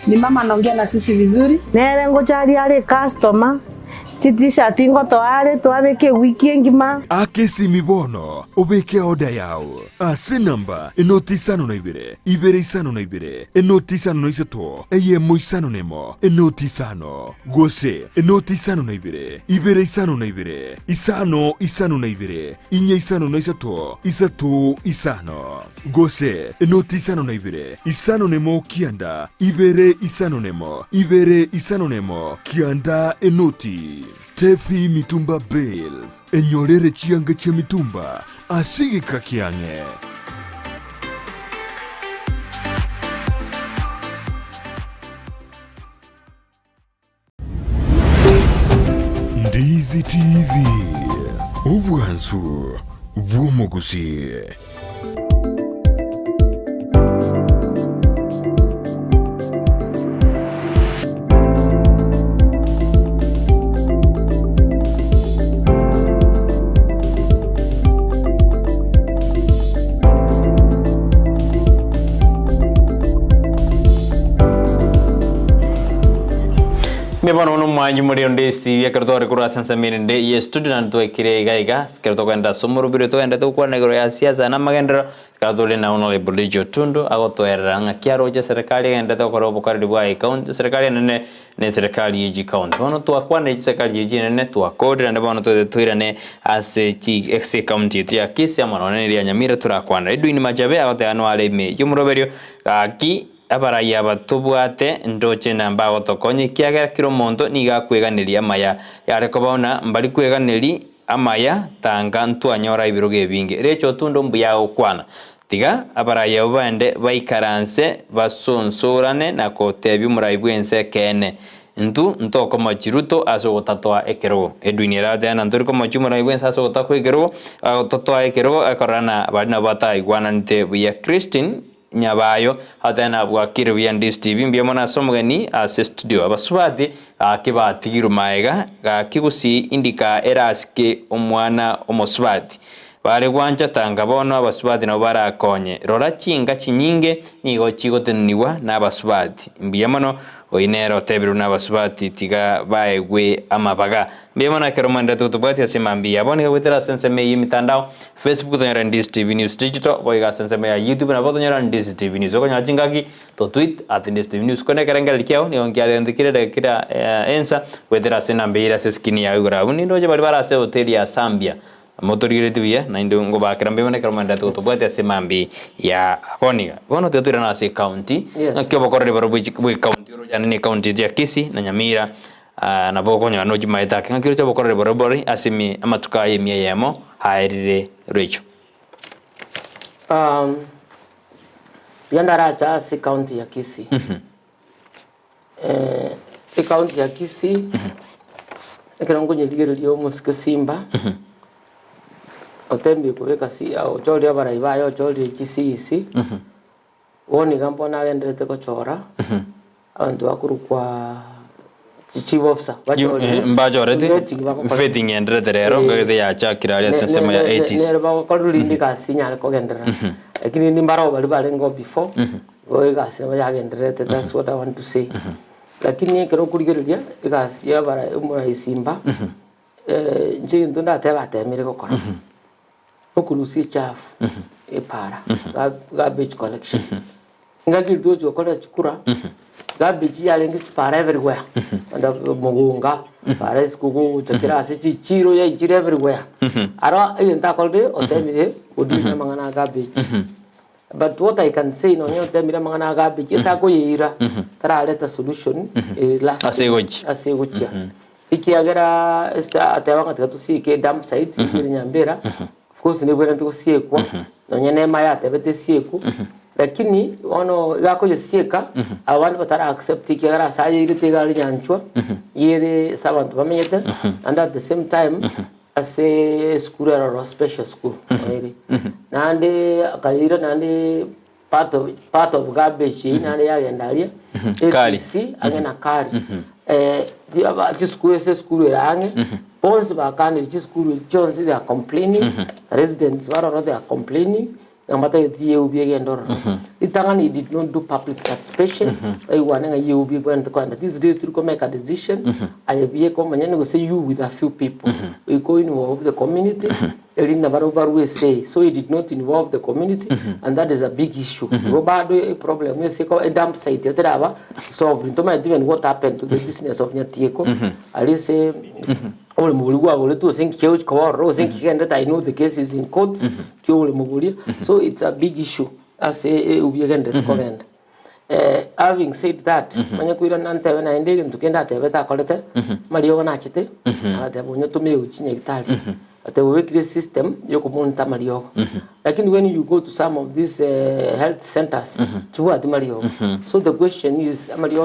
ni mama anaongea na sisi vizuri. Nere ngochari ale customer, t-shirt ngoto ale twabeke wiki ngima. Akesi mibono, obeke oda yao. Ase namba, enoti sano na ibere sano na ibere, enoti sano na isato, eye moisano nemo, enoti sano. Gose, enoti sano na ibere sano na ibere, isano na ibere, inye isano na isato, isano. Gose, enoti sano na ibere, isano nemo kianda, ibere isano nemo, kianda enoti. Tefi mitumba Bells, enyorere chianga cha mitumba, asige kakiange. Ndizi TV, ubwansu, bwomogusi. Mbona uno mwanyu muri Ndizi TV yakarutore kura sansa mirinde ye studio nanto ekire iga kerto kwenda somoro biro to enda to kwa negro ya siasa namagendero kadole na Hon.Rachel Otundo agotoerera ngakiaro je serikali enda to koro bukari bwa account serikali nene ne serikali yeji account bono to akwana je serikali yeji nene to akode enda bono to toirane ase ti ex county to ya kisi amano ne ya nyamira turakwana edu ni majabe agote anwale me yumuroberio aki abaraya batubwate ndoche namba gotokonye kiagera kiro monto niga kweganiria maya yare kobona mbali kweganiri amaya tanga ntwanyora ibiroge binge Rachel Otundo mbuya okwana tiga abaraya bande baikaranse basonsorane na kotebi muraibwense kene ntoko machiruto aso gotatwa ekero edwini rade na ntoriko machumura ibwense aso gotakwa ekero gotatwa ekero akorana bana bata igwana nte ya Christine nyabayo hatana bwakire bya Ndizi TV mbiyamona somugani ase studio abasubati akibatigiru maega kigusi indika eraske omwana omosubati bare gwanja tanga bono abasubati no barakonye rora chinga chinyinge nigo chigoteniwa n'abasubati mbiyamano oinero tebiru n'abasubati tiga baegwe amabaga mbiyamona keromanda tutubati asemambi abone gwetera senseme yimitandao Facebook tonyara Ndizi TV News Digital boiga senseme ya YouTube na botonyara Ndizi TV News okonya chingaki to tweet @Ndizi TV News kone karanga likiao ni ongiale ndikire kira ensa gwetera senambe se skini ya ugura ni ndoje bari barase hotel ya Zambia motorire tibia na ndo ngo bakrambe mane karmanda to bwate asemambi ya boniga bono tetura na se county na kyo bokorre baro bwi county ro jana ni county ya Kisii na Nyamira na bokonya no jimaita ngakiro cyo bokorre baro bori asimi amatuka yemye yemo hairire Rachel yandaracha se county ya Kisii county ya Kisii ekerongo nyedigero musika Simba otembi kubeka si au joli abarayibayo joli Kisii woni gambo nagenderete ko chora abantu bakuru kwa chief officer mbajorete fitting Ndenderero ngade ya chakira ya sensema ya 80s ne ba ko lindi ka sinya ko gendera lakini ni mbaro bali ngo before oiga se ya genderete that's what I want to say lakini kero kurigereria igasia bara umura isimba nje ndonda teba temire gukora okurusi chafu epara garbage collection ngagirdo gukora chukura garbage yalenga chipara everywhere anda mugunga para iskugu chakira se chiro ya chiro everywhere ara yenta kolde otemire odina mangana garbage. But what I can say no nyote mira mangana garbage esa ko yira tara leta solution last asegochi ikiagera esa atewa katika tusike dump site nyambera of course ne bwera ntiko siekwa no nyene maya tebete sieku lakini ono yako yesieka abantu batara accept ikiagera saje iri tegali nyanchwa yere sabantu bamenyete and at the same time as a school or a special school nande akaira nande part of garbage nande yagendalia APC angena kari the school range bonds ba kan the school Jones they are complaining residents they are complaining ngambata yeubie gendoro itangani did not do public participation I want yeubie when the kind these days to make a decision I be come and go say you with a few people we go involve the community in the barobar we say so it did not involve the community and that is a big issue a problem we say a dump site yatraba solved to my even what happened to the business of Nyatieko I say all Mugua will to think huge core think that I know the case is in court so it's a big issue as a weekend that having said that when you could not have an idea to get that better collector Mario Nachete at the to me which at the weekly system you could Mario like when you go to some of these health centers to what Mario so the question is Mario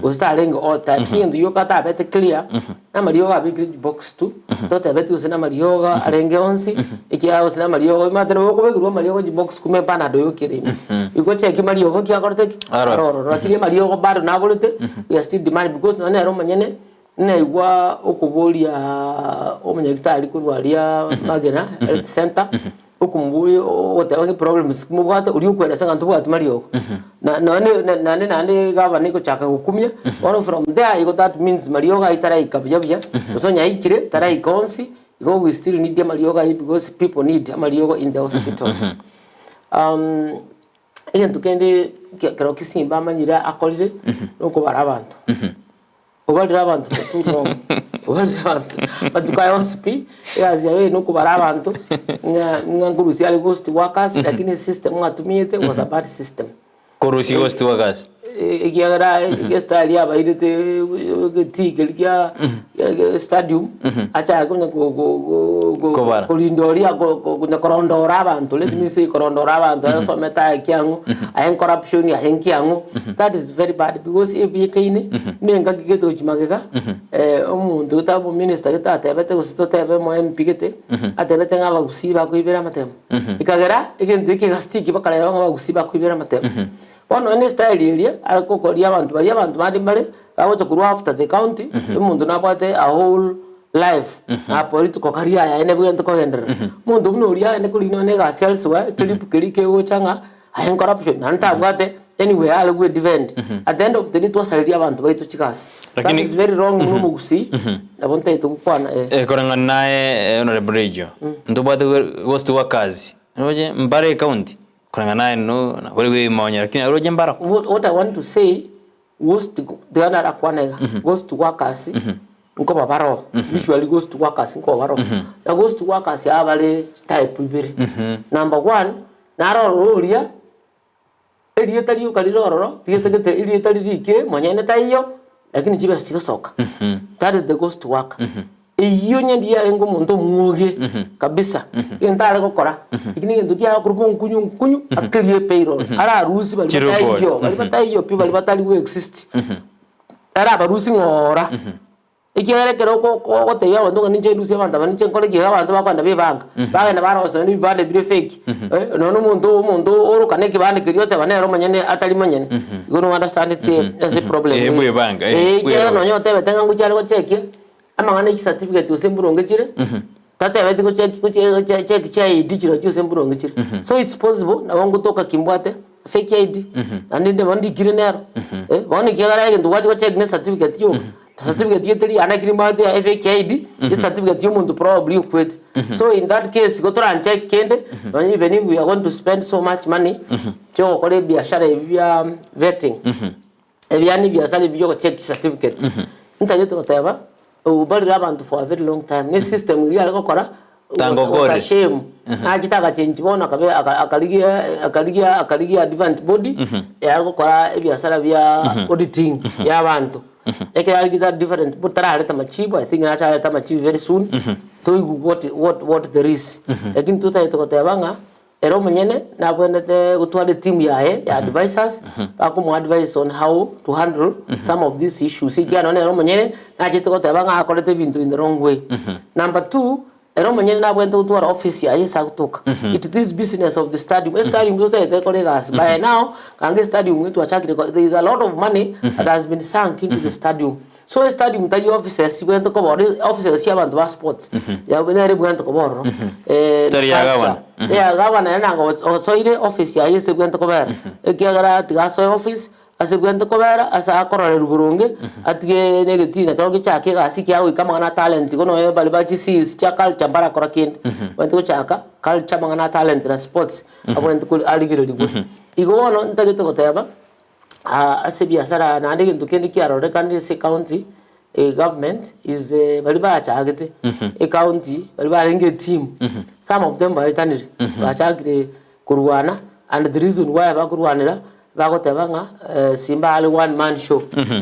was starting all time seeing the yoga better clear Mario big box too thought I bet was Mario Arengonsi Ikia was Mario Matter Mario box come panado kidding you go check Mario or Mario Bar Navolete we are still demanding because no Romanian Newa okubolia omanyekitali kurwalia magena health center okumbuye whatever problems mubata uri ukwera sanga ntubwa Mario nane gavana ko chaka gukumya one from there you got that means Mario ga itara ikabya usonya ikire tara ikonsi go we still need Mario ga because people need Mario in the hospitals igen tukende kero kisimba manyira akolje nuko barabantu abantu too long abantu batukaya hospital yazi yawe no kubara abantu ngurusi ali ghost workers lakini system ngatumiyete was a bad system korusi ghost workers ikiagara gestali aba idete tikelkia stadium acha kunya kolindoria kunya korondora abantu let me say korondora abantu so meta kiangu ayen corruption ya henkiangu that is very bad because if yekaine nenga kigeto chimageka omuntu tabu minister kitatebete kusitotebe mo MP kete atebete ngaba gusiba kuibera matemo ikagera igende gastiki bakalera ngaba gusiba kuibera matemo ono ene style area akokoria abantu bari bale bawocha kuru after the county umuntu nabate a whole life a political career ya ene bwente ko hendera umuntu munoria ene kulino ne ga sales wa clip kelike ochanga ayen corruption nanta bwate anyway all we defend at the end of the day twasalia abantu baitu chikasi that is very wrong mugusi nabonta itu kwana koranga nae Hon.Rachel Otundo ndobate ghost workers noje Mbare county kurangana no wewe maonya lakini aroje mbara what I want to say was to the other akwanega goes to workers nko babaro usually goes to workers nko babaro na goes to workers abale type ibiri number 1 naro roria elietali ukaliroro lietegete elietali dike monyene tayo lakini chibe sikosoka that is the goes to work iyo nyandi ya ngo muntu muoge kabisa yentale gukora ikini ngendo kya kurupu kunyu akliye payroll ara rusi bali batayo people batali we exist ara barusi ngora ikiyere kero ko te ya wando ninje rusi abantu baninje nkole gihe abantu bakwanda bebanga bagenda baroso ni bande bire fake no muntu orukane kibande kiryote banero manyene atali manyene you don't understand it as a problem bebanga ikiyere no nyote betenga nguchale ko check amangana certificate usemburongechire tata yabati ko check cha digital usemburongechire so it's possible na wangu toka kimbwate fake ID and then one digrinero one kigara into what you check certificate you certificate yeteri anakirima the fake ID the certificate you want to probably quit so in that case go try and check kende even if we are going to spend so much money jo kole biashara via vetting ebyani biashara byo check certificate ntayeto kotaba ubali abantu for a very long time ni system iri alakora tango gore shame ajitaka change bona kabe akaligia advanced body alakora biashara via auditing ya abantu ekaligia different but tara aleta machibu I think acha aleta machibu very soon to what there is lakini tutayeto kotaba ero mwenyene na kwendete gutwale team yae ya advisors bakumu advise on how to handle some of these issues ikiano ero mwenyene na chete goteba nga akorete bintu in the wrong way number 2 ero mwenyene na kwendete gutwara office yae sa kutoka it this business of the stadium stadium goes ete colleagues by now kange stadium wetu achakire there is a lot of money that has been sunk into the stadium so stadium tayi offices kwendete ko body offices ya bantu ba sports ya benere bwento ko boro ya gavana nanga so ile office ya yese kwendete ko bera ekigara tigaso office ase kwendete ko bera asa akorore ruburunge atige negative to gichake gasi kyawe kama na talent kono bali bachi sis cha culture bara kora kindi wento chaka culture mangana talent na sports abwento ko aligiro digo igono ntagete ko teba ase biashara na ndege ntukende kiarore kandi se county government is bali bacha agete county bali barenge team some of them baitanire bachagire kurwana and the reason why bakurwanira bagotebanga simba ali one man show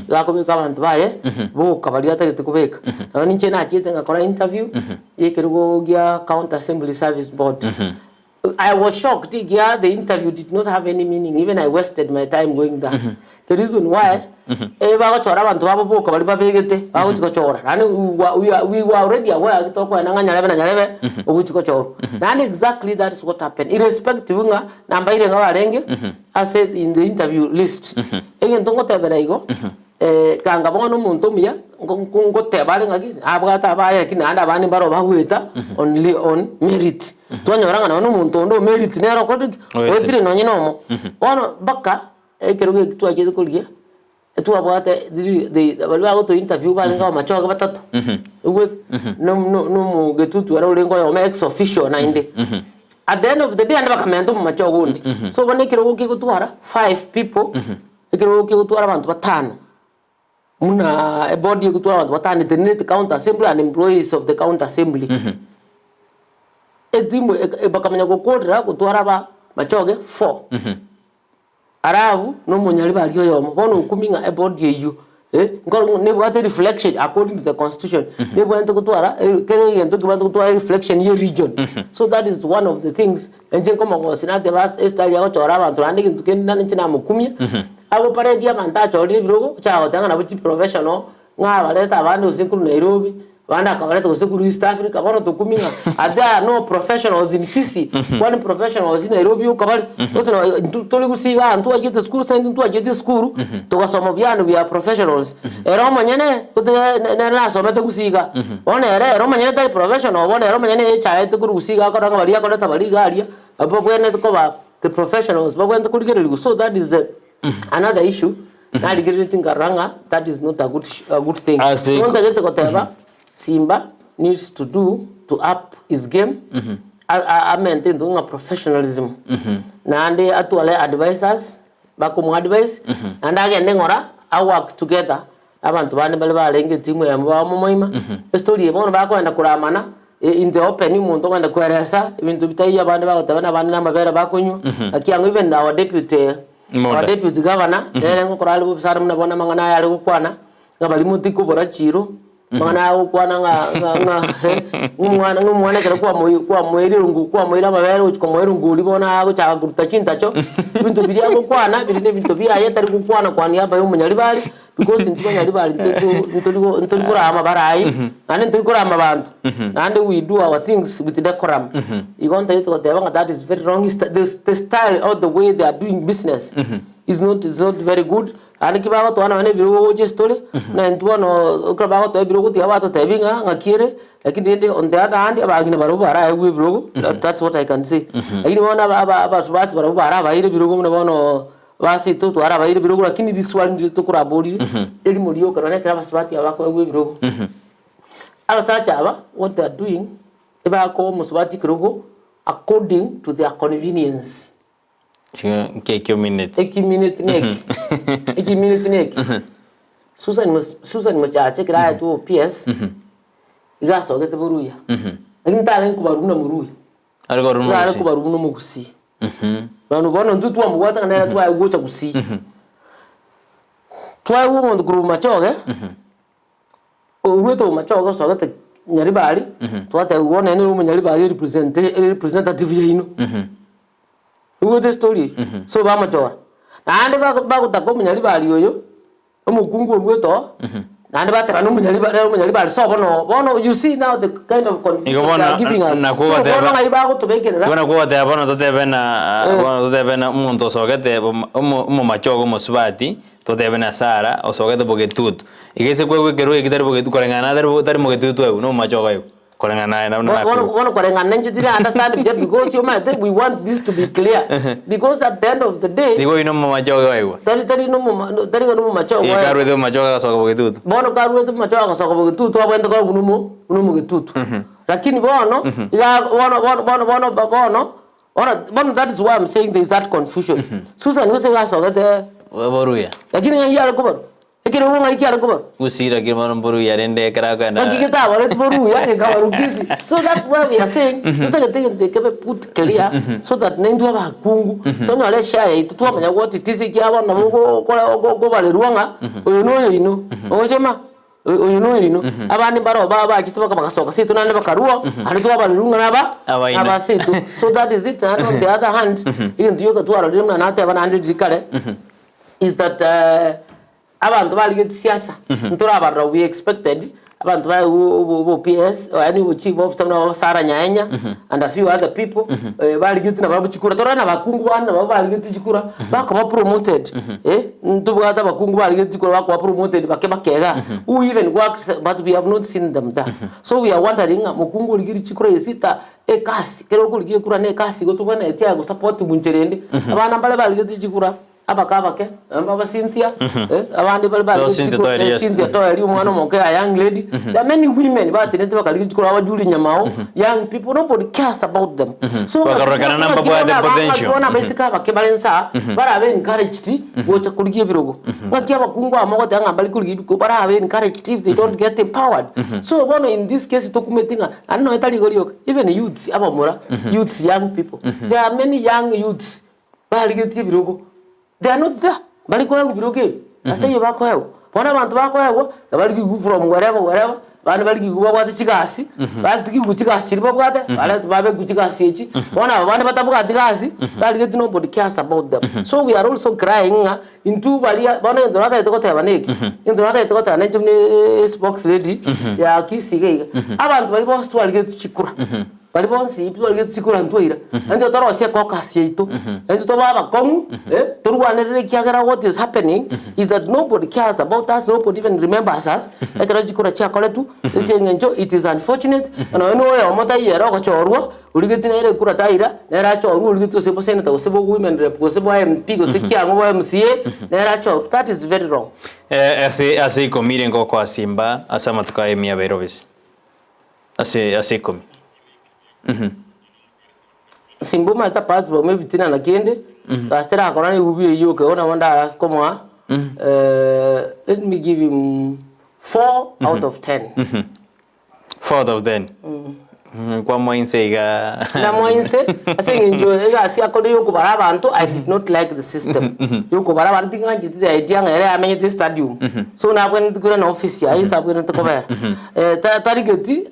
gakobika abantu baye bo kabali atagete kubeka nani nche na kite ngakora interview yekerugo gya county assembly service board I was shocked. The interview did not have any meaning. Even I wasted my time going there. The reason why, we were already aware and exactly that's what happened. Irrespective of I said in the interview list. Kanga bono muntu mia ngote bali ngaki abagata baya kinanda bani baro bahweta only on merit twanyoranga na muntu ndo merit nero ko wetire no nyinomo ono baka ekeruge kitwa kide kuliya etu abate the bali bago to interview bali ngawa machoga batatu with no getutu ara ulengo yo ex official na inde at the end of the day anda bakamendo machoga undi so bane kerugo kigutwara 5 people ekerugo kigutwara abantu batano Muna a body to what the counter assembly and employees of the counter assembly. Edimu bakamenya gokodra kutwaraba machoge 4. Aravu no munyali bali yomo bono kuminga a body you ngol ne what reflection according to the constitution ne bwento kutwara kere yento kibantu kutwara reflection ye region so that is one of the things enje koma ngosina the last stage ya chora abantu ande kintu kenda nchina mukumya abo pare dia manta chori birogo chao tanga na buchi professional nga baleta abantu usinkuru Nairobi bana kabaleta usinkuru East Africa bono tukuminga ada no professionals in Kisi one professionals in Nairobi ukabali osino toli kusiga antu ajete school send antu ajete school tukasoma byano bya professionals ero manyene na somete kusiga bono ero manyene tai professional bono ero manyene chaete kusiga akora bali akora tabali galia abo bwene tukoba the professionals babwende kuligero so that is another issue that is not a good thing. Simba needs to do to up his game. I maintain doing a professionalism. Nande atuale advisors, bakumu advice, and again nengora I work together. Abantu bane bale balenge timu ya moima. Story ebono bako enda kuramana in the open muntu kwenda kweresa ibintu bitayi abandi bagotabana abandi namabera bakunyu. Akiyango even our deputy deputy governor erengo korali bubisara munabona mangana yali kukwana ngabali mutiko bora chiro mangana ukwana ngumwana kera kwa mwirungu kwa mwira mabere uchiko mwirungu ulibona ago chaka kuruta chintacho bintu biri ago kwana biri ne bintu bya yetari kukwana kwani yaba y'umunyali bali because into nyali bali into kurama barayi and into kurama bantu and we do our things with decorum igonta ito tebanga that is very wrong the style or the way they are doing business is not very good. Ani kibago to ana ane birogo je story na ntuano kibago to birogo ti abato tebinga ngakire lakini ende on the other hand abagina barobo ara ewe birogo that's what I can say. Lakini wana aba subati barobo ara baire birogo mna bono basi to ara baire birogo lakini this one ndio to kurabori eri muriyo kana kira basubati abako ewe birogo. Aba sacha aba what they are doing eba ko musubati birogo according to their convenience. Eki minute neki. Susan machache kira tu PS. Igaso gete buruya. Lakini talen kubaruna muruya. Ariko runo. Talen kubaruna mugusi. Bano bono ndutu wa mugwata kana tu ayo gocha gusi. Twa wo mo group machoge. Uruto machoge so gete nyari bali. Twa ta wo nene wo nyari bali representative yino. Ugo the story. So ba machora. Na ande ba kutako munyali bali yoyo. Omukungu omweto. Na ande ba tera no munyali bali so bono you see now the kind of confusion they are giving us. So bono ngai ba ko tobekerera. Bona ko te bono to tebena umuntu sogete umu machogo musubati to tebena sara o sogete bogetut. Igese kwe kero ikitari bogetut korengana dar mogetut tu no machogo yo. One understand because you might we want this to be clear because at the end of the day digo ino machogo tari no machogo karu de machogo sogo bogetut bono karu de machogo sogo bogetut to abendo ko unumo getutu lakini bono bono that is why I'm saying there is that confusion. Susan you say aso gate boruya lakini ngi ala ko ekere wonga ikiara ko usira kirmano boruya rende kara kana ngikita wale boruya ke kawarukisi. So that's why we are saying they can put clear so that nendu abakungu tonyo ale share itu twamanya what it is ikiaba na go bale ruanga oyo ino ojema oyo ino abandi baro baba kitwa bakasoka situ nane bakaruo ari twa bale runga naba aba situ. So that is it. And on the other hand into yoga twara rimna nate abana dikale is that abantu bali siasa ntura barra we expected abantu ba PS or any chief of some Sara Nyanya and a few other people bali na babu chikura torana bakungu bana bali chikura bako promoted ntubwata bakungu bali chikura bako promoted bakega who even works but we have not seen them there. So we are wondering mukungu ligiri chikura yesita ekasi kero kuligiye kura ne kasi gotubana etia go support buncherende abana bali chikura abakabake baba Cynthia abandi bali Cynthia to ali umwana moke a young lady. There are many women but they bakali chikura abajuli nyamao young people nobody cares about them. So bakarekana namba bwa the potential bona besika bakebalensa barabe encouraged bocha kuligiye birogo ngakia bakungu amoko tanga bali kuligiye ko barabe encouraged if they don't get empowered. So bono in this case documenting and no etali goliyo even youths abamura youths young people there are many young youths bali geti birogo. They are not there. Bali ko yangu biroge. Asa yo bako yawo. Bona abantu bako yawo, bali ki from wherever. Bali ki bwate chigasi. Bali ki chigasi bwate. Bali babe chigasi echi. Bona bana batabuka chigasi. Bali get nobody cares about them. So we are also crying into bali bona ndorata etoko tabaneki. Ndorata etoko tane chumne Xbox lady ya kisige. Abantu bali bo stu bali get chikura. Bali bonsi bali get chikura ntwira. Andi otoro sia kokasi yeito. Andi to baba kong turwanere kiagara what is happening is that nobody cares about us, nobody even remembers us. Ekara chikura cha koletu. It is unfortunate. And I know ya mota yero ko chorwa uligetina ere kura taira nera chorwa uligeto sebo senator sebo women rep ko sebo MP ko sekia ngo MCA nera chorwa. That is very wrong. Así comiren ko asimba asama tukaye mia berovis. Así comi. Simbo ma ta part from maybe tina na kende astera akona ubi yo ke ona wanda as como let me give him 4 out of 10. 4 out of 10. Kwa moinse ga na moinse asenga enjoy ga si akode yo kubara bantu. I did not like the system. Yo kubara bantu nganje the idea ngere amenye the stadium. So na kwenda tukura na office ya isa kwenda tukobera tarigeti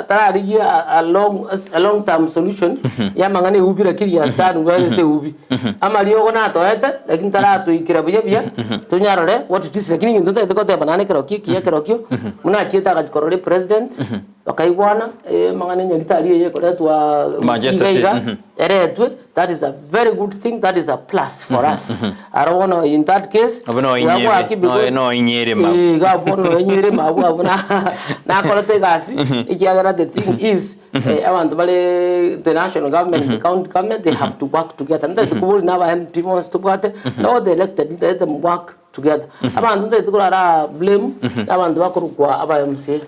tarigi a long term solution ya mangane ubi rakiri ya tanu ngare se ubi amali yo na to eta lakini tara to ikira bia to nyarore what it is lakini ndo to ko te banane kero ki ya kero kyo muna cheta ga korore president bakaigwana mangane nyalitari ye koretwa Manchester City eretwe. That is a very good thing. That is a plus for us. I don't want to, in that case, no inyere ma no inyere ma na kolete gasi ikiagara. The thing is abantu bale the national government, the county government, they have to work together. And that's the goal now. People wants to work. Now they elected, let them work together. Abantu they tukura blame abantu bakurukwa aba MC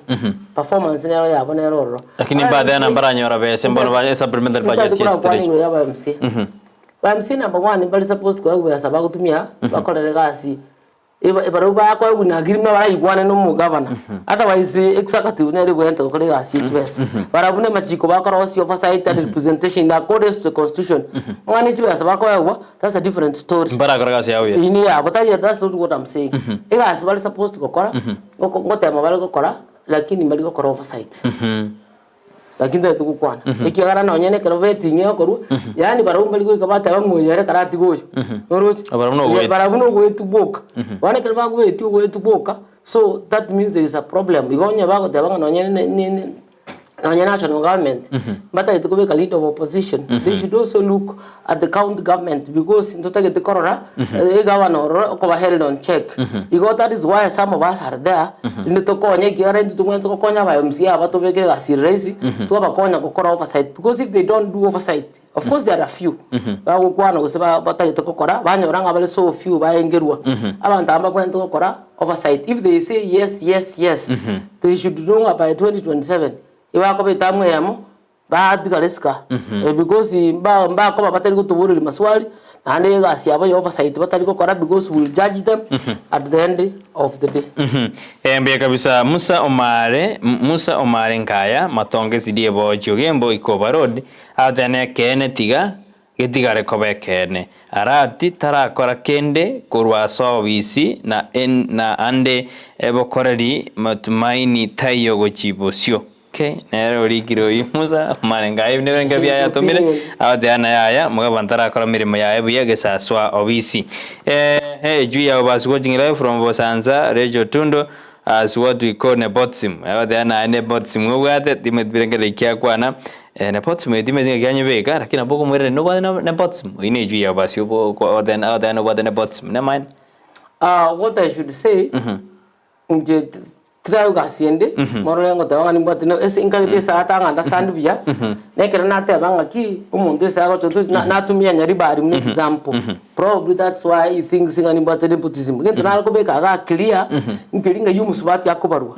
performance ne ya bonero. Lakini baada ya nambara nyora be sembono ba supplementary budget ya MC number 1 bali supposed ko ya sababu tumia bakorere gasi ibaruba ko guna girima bara igwane no mu governor otherwise executive ne ribwenta ko gasi HBS barabune machiko bakora osi oversight and representation in accordance to the constitution ngani HBS bakora that's a different story bara gasi yawe ini ya but that's not what I'm saying gasi bali supposed to kokora ngotema bali kokora lakini bali kokora oversight lakini ndio tukukwana ikiagara na onyene kero vetting yokoru yani barumba liko ikabata bamuyere karati goyo noruti barabuno gwetu boka wane kero bagwetu gwetu boka. So that means there is a problem igonya bago tabanga na onyene national government but I to be a leader of opposition. They should also look at the county government because in total the corona the governor ko held on check. That is why some of us are there in the tokonya giarenti to went to konya ba MC aba to be ga sirezi to aba konya ko kora oversight because if they don't do oversight, of course there are a few ba ko kwana ko seba bata to kora ba nyoranga ba so few ba engerwa abantu amba kwento to kora oversight. If they say yes they should do by 2027 iwa ko bitamu yamo ba digaleska because ba ko batari kutuburi maswali ande gasi aba oversight batari ko kora because we will judge them at the end of the day. Mbe kabisa Musa Omare nkaya matonge sidie bo jogembo ikoba road athene kene tiga getigare kobe kene arati tarakora kende kurwa sowisi na ande ebokoreri matumaini tayo gochibosio. Okay, nero likiro Musa Omare ibne benga bya yatomire abadeana yaya mugabantara akora mirimo yaye buyege saswa obisi juu ya basgo jingira from Bosanza Rachel Otundo as what we call nepotism abadeana nepotism ngobwate dimetbirengere ikyakwana nepotism dimezinga gyanyebeka lakini aboko mwere no bwa nepotism ine juu ya basyo ko then no bwa nepotism na mind what I should say nje try gasiende morolengo tawanga nimbati no ese inkagite sa ata understand biya nekera na te banga ki umuntu sa ko to na tumia nyari bari mu example probably that's why he thinks ngani nimbati nepotism ngento na ko beka ga clear nkiringa yumusubati yakobarwa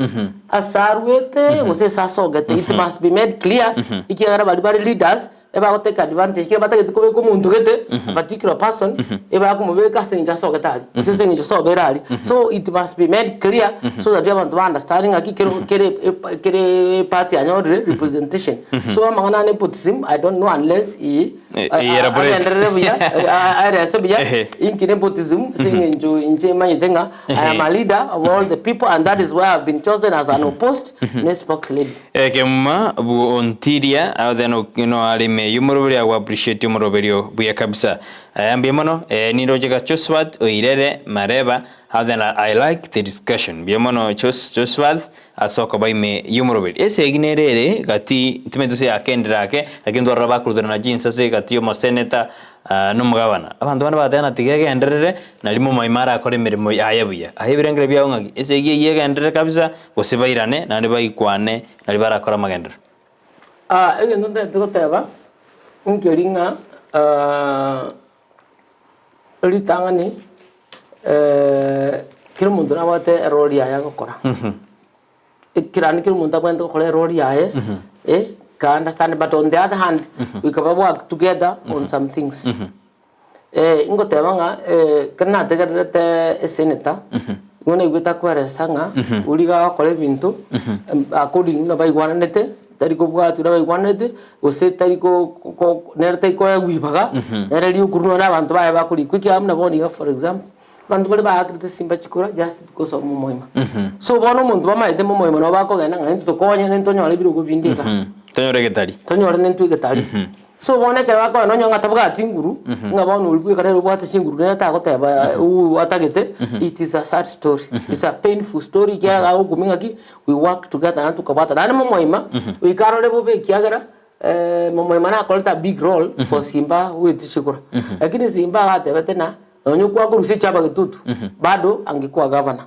asarwete mose sa sogete it must be made clear ikiagara bari leaders eba ko take advantage kira batake ko be ko muntu gete particular person eba ko mubeka senja sogetali senja soberali so it must be made clear so that abantu understanding aki kere party another representation so amangana nepotism I don't know unless I nepotism I am a leader of all the people and that is why I've been chosen as an opposed spokesperson. Kemma bu ontiria adeno alime yumurubiri wa appreciate yumurubirio buya kabisa ambie mono niro jega choswat oirere mareba I like the discussion biemono choswat asoko baime yumurubiri ese ginerere gati timetuse akendrake lakini ndo raba kurudana jinsa se gati yo seneta numugabana abantu bana badana tigege enderere nalimo maimara akore mirimo ayabuya ahibirengere byawungaki ese giye gendere kabisa bosibairane nani bayikwane nali barakora magendera egendo ndetugoteba ngeringa litangani kila muntu nabate roli ya gukora ikirani kila muntu akwenda gukora roli yae can understand but on the other hand we can work together on some things ingotebanga kana tegerete senator ngone igweta kweresanga uriga akore bintu according na baigwanete tariko bwatu na baigwanete ose tariko nerta iko gwibaga nerali ukurno na abantu baye bakuri kwiki amna boniga for example bantu bali baakirite simba chikura just because of momoima so bono muntu bamaite momoima no bako gena ngento tokonya nento nyole birugo bindika tonyore getari tonyore nentu getari so bona ke bako no nyonga tabuga tinguru ngaba no ulbu kare bwata chinguru na ta goteba watagete. It is a sad story. It's a painful story kya ga guminga ki we work together na tukabata dani momoima we karole bobe kiagara momoima na kolta big role for Simba with Chikura lakini Simba gatebete na onyo kwa kurusi chaba gitutu bado angekuwa governor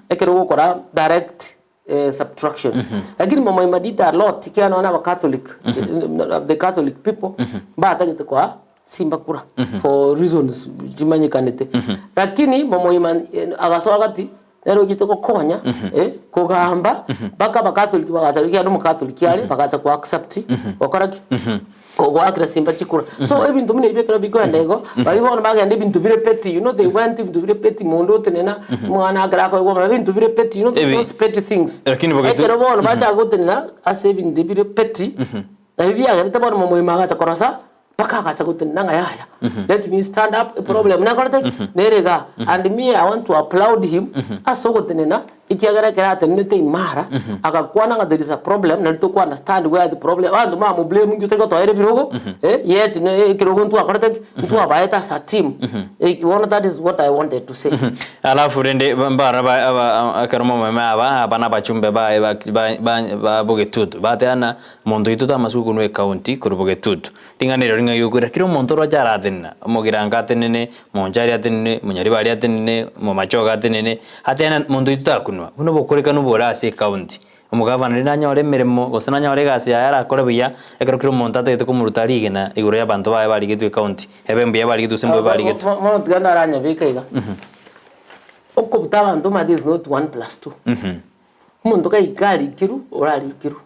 ekero gukora direct subtraction lakini momoima did a lot kya naona wa Catholic the Catholic people batagete kwa Simba kura for reasons jimanyikanete lakini momoima agasogati lero giteko konya kugamba baka bakatoliki bagataliki ado mukatoliki ale bakacha ku accept okoraki ko akira Simba chikura so ebintu mine ibekera biganda ego bali bona bagende bintu bire peti you know they went bintu bire peti mondo tenena mwana agra ko goma bintu bire peti you know those petty things lakini bagatu ekero bona bacha gotenena ase bintu bire peti na bibia gari tabona momo imagacha korasa baka kacha gotenena ngayaya let me stand up a problem na korate nerega and me I want to applaud him asogo tenena ikiagara kera tenete imara akakwana nga there is a problem na to understand where the problem and ma mo blame ngi teko to ere birogo yet ne kirogo ntu akorate ntu abaeta sa team that is what I wanted to say. Alafu rende mbara ba akaroma mama aba bana bachumbe ba bogetutu bateana mondo ituta masuku no county ku bogetutu tinganero ringa yugura kiro mondo ro jara atenna mogiranga atenene monjari atenene munyari bari atenene mo machoga atenene atena mondo ituta kunwa buno bokoreka no borase county umugavana rinanya ore meremo gosana ore gasi yara akore biya ekero kiro mondo atete kumurutari gena iguro ya bantu bae bari gitu county ebembe ya bari gitu sembo bari gitu mono tganda aranya bikaiga okubta bantu ma is not 1+2 umuntu kayikali kiru orali kiru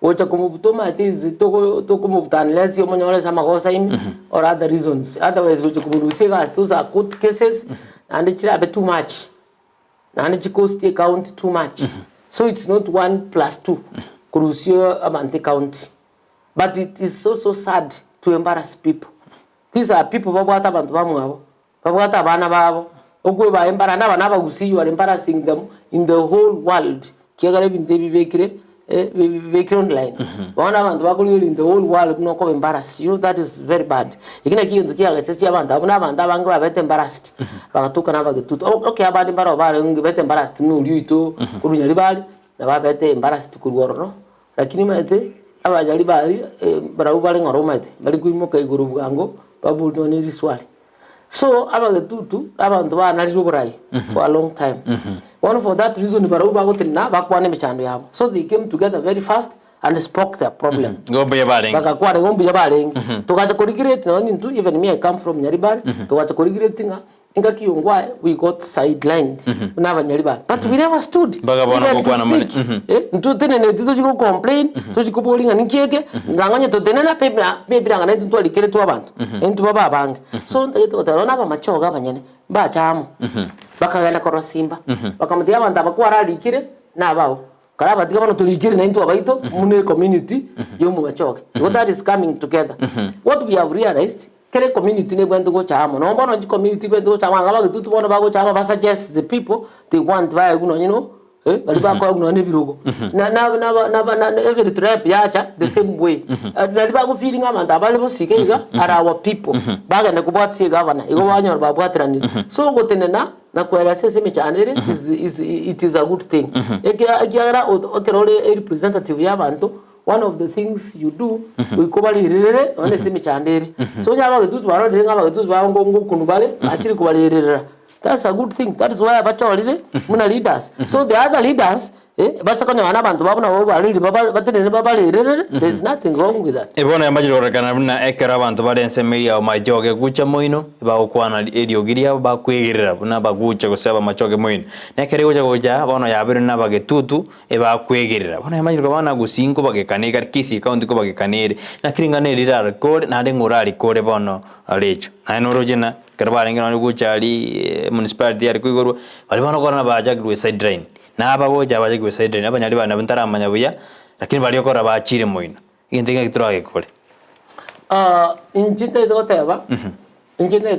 ocha kumubutoma atizi to kumubutanlesi omonyole samagosa imi or other reasons otherwise gocha kumurusiga those are court cases and it is too much and it cost account too much so it's not 1+2 kurusio amante county but it is so sad to embarrass people. These are people babwata bantu bamwabo babwata abana babo ogwe ba embarana abana bagusi you are embarrassing them in the whole world kiagare binte bibekire bibekire online bana abantu bakuri in the whole world no ko embarrassed you know that is very bad ikina kintu kiagatesi abantu abana abantu abangi babete embarrassed bagatuka nabagetuto okay abandi baro bare ngibete embarrassed no liito kurunyari bali nababete embarrassed kurworo lakini mate abajali bali barau bali ngoromate bali kuimoka iguru bwango babudo ni riswali so abagetutu abantu bana riburai for a long time one for that reason barau bagotina bakwane mechando yabo so they came together very fast and spoke their problem gombe yabareng bakakware gombe yabareng tukacha corrigate no nintu even me I come from Nyaribari tukacha corrigating inga kiungwa we got sidelined n'abanyaribari but we never stood bagabona ko kwana mane ntu tenene tito chiko complain to chiko bolinga nikieke nganganye to tenena pepe ngana ntu alikere tu abantu ntu baba bange so nto tarona ba machoga banyene ba chamu bakagana ko Simba bakamutia abantu abakwara alikire nabao karaba tigabano tulikire na ntu abaito mune community yo mu machoga what that is coming together what we have realized kere community ne bwendo go chama no bono ji community bwendo chama ngaba gitu bono bago chama ba suggest the people they want ba guno you know bali ba ko guno ne birogo na every trap yacha the same way na ba go feeling amanda bali bo sikeiga are our people baga ne kubwati governor igo banyor ba bwatrani so go tenena na kwera sese mechanere it is a good thing ekiara okerole representative y'abantu. One of the things you do we kubali rirere one semi chandere so nyaba getutu baro direnga bagetutu bango kunubale achiri kubali rirera that's a good thing that is why abacholire muna leaders so the other leaders basakanya bana bantu babona bo bari batene babali rirere there is nothing wrong with that ebona yamajiro rekana buna ekera abantu bari ensemeria majoge gucha moino bagukwana erio giria bakwegirira buna bagucha gusaba machoge moino nekere goja bona yabire nabagetutu bakwegirira bona yamajiro bana gusinko bagekanega kisi account ko bagekanere nakiringanere ra record na ndengora record bono alecho na norojena karbare ngana gucha ali municipality yari kwigoro bari bana korana bajagwe sideline na ababoja bajagwe sideline abanyali bana bantara amanyabuya lakini bali okora bachire moino indenga kitroage kole injite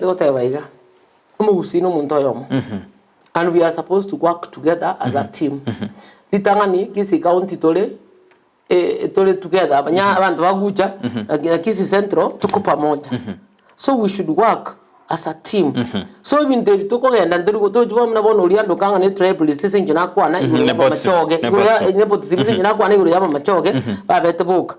to teba iga umugusino muntu yomo and we are supposed to work together as a team litangani kisi county tole tole together abanya abantu bagucha na Kisii Central tuko pamoja. So we should work as a team. So even David to kogenda nduri to jwa mna bono uliando kanga ne triple station jina kwana iguru ya machoge nepotism jina kwana iguru ya machoge ba betebuka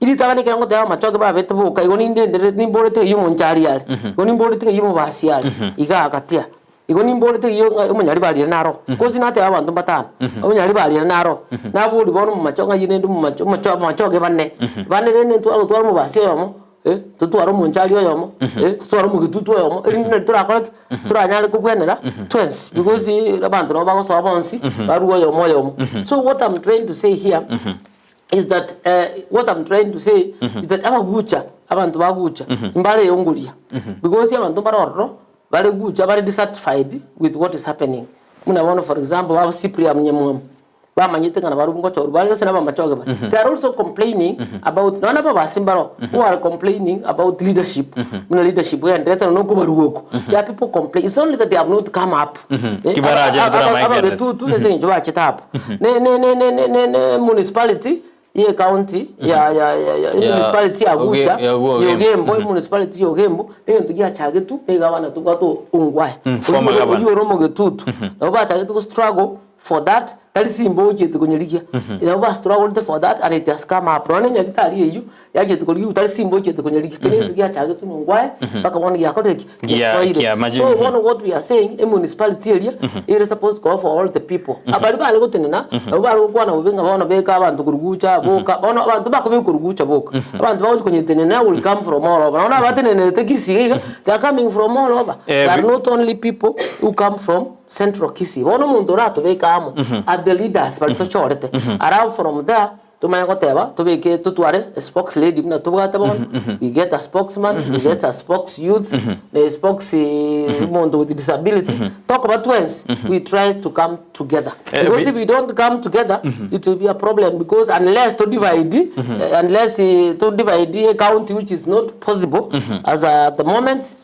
ili tabani kango te machoge ba betebuka igoni ndende ni borete yumo nchari yale igoni borete yumo basi yale iga akatia igoni borete yo umunyari bali naro kozi nate abantu batano umunyari bali naro nabuli bono mu machoga yine ndu mu machoge banne ne twaro mu basi yomo tutwaro mu nchali yomo tutwaro mu gitutu yomo eri turakora turanyale kubwenera twins because abantu no bago so bonsi baruwa yomo. So what I'm trying to say here is that abagucha abantu bagucha imbale yongulia because abantu baroro bale gucha bale dissatisfied with what is happening. Muna one for example wa Cyprian Nyamwam ba manyite kana baru ngo choro bale sana ba machoge ba. They are also complaining about nana ba basimbaro who are complaining about leadership. Muna leadership we ndeta no go baruoko. There are people complain. It's only that they have not come up. Kibaraje Aba tu nese njoba chitapo. Ne municipality ye county ya municipality ya Gucha Yogembo municipality Yogembo ndio tugia chage tu gavana tukato ungwaye uyo romo getutu na ba chage tu struggle for that simbo je tukonyelikia ina ba struggle for that and it has come up rone nyagitali yeyu yaje tukolikia simbo je tukonyelikia kile tugia chage tu ungwaye paka woni yakoteki so what we are saying a municipality area is supposed to go for all the people abali bale gotenena abali kwana ubenga bana beka abantu kurugucha boka bona abantu bakobe kurugucha boka abantu bawo konyetenena will come from all over ona batenene tekisiga they are coming from all over. They are not only people who come from Central Kisii bona muntu rato beka amo at the leaders but to chorete around from there tumanya koteba tubeke tutware a spokesperson na tubata bon we get a spokesman we get a spokes youth the spokes muntu with disability talk about ways we try to come together because if we don't come together it will be a problem because unless to divide a county which is not possible as at the moment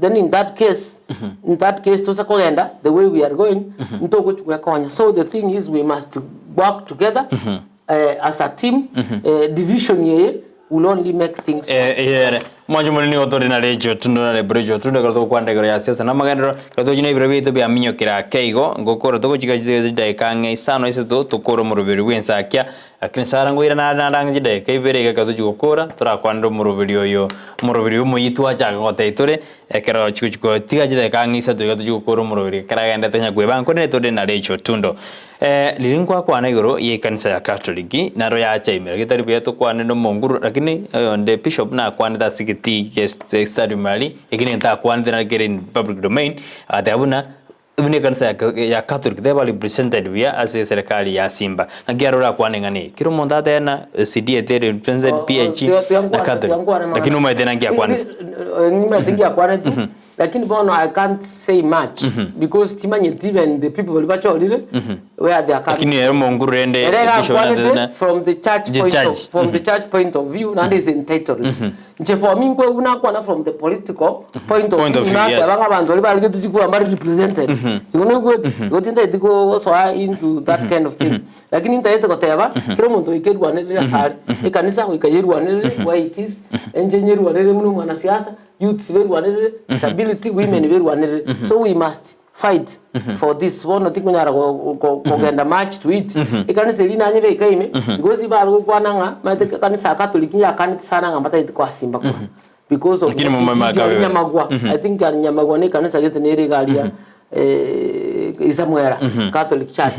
then in that case to sakogenda the way we are going ntoko chukwekonya. So the thing is we must work together as a team. Division ye will only make things possible. Mwanju mulini otori na Rachel Otundo na Rachel Otundo kato kwande karo ya siasa namagenderero kato jina ibirabi to bia minyo kira keigo ngokoro to chika jide kange isano ise to koro murubiri wensa akya akini sarango ira na rangi jide keibere kato jikokora tora kwando murubiri oyo murubiri umo yitu acha ngote itore kero chiko tiga jide kange isa to kato jikokoro murubiri karagenda tanya kweba nkone to na Rachel Otundo lilinkwa kwa negoro ye kanisa ya Katoliki na roya acha imera kitari bia to kwa neno monguru lakini the bishop na kwa nda study mali ikini nta kwande na get in public domain atabuna ibune kanisa ya Catholic they were represented via as serikali ya Simba ngiarora kwane ngani kiro monda tena CD etere represented PH na Catholic lakini umetena ngia kwane ngia kwane tu lakini bono I can't say much because timanye even the people will watch where they are coming. Lakini monguru ende from the church point of view and is entitled. Nje for me kwa una kwa from the political point of view na banga bantu bali balike tujikura mbari represented. You know go tinda itiko so into that kind of thing. Lakini ntaite koteba kiro muntu ikerwa nele sari ikanisa ikayirwa nele why it is engineer wa nele munu mwana siasa youth very one disability women very one so we must fight for this one thing kunyara kogenda match to it ikanisa lina nyebe ikaime because ibalo kwananga mate kanisa Catholic ya kanisa sana ngambata itiko asimba kwa because of nyamagwa I think nyamagwa ne kanisa gete nere galia isamwera Catholic Church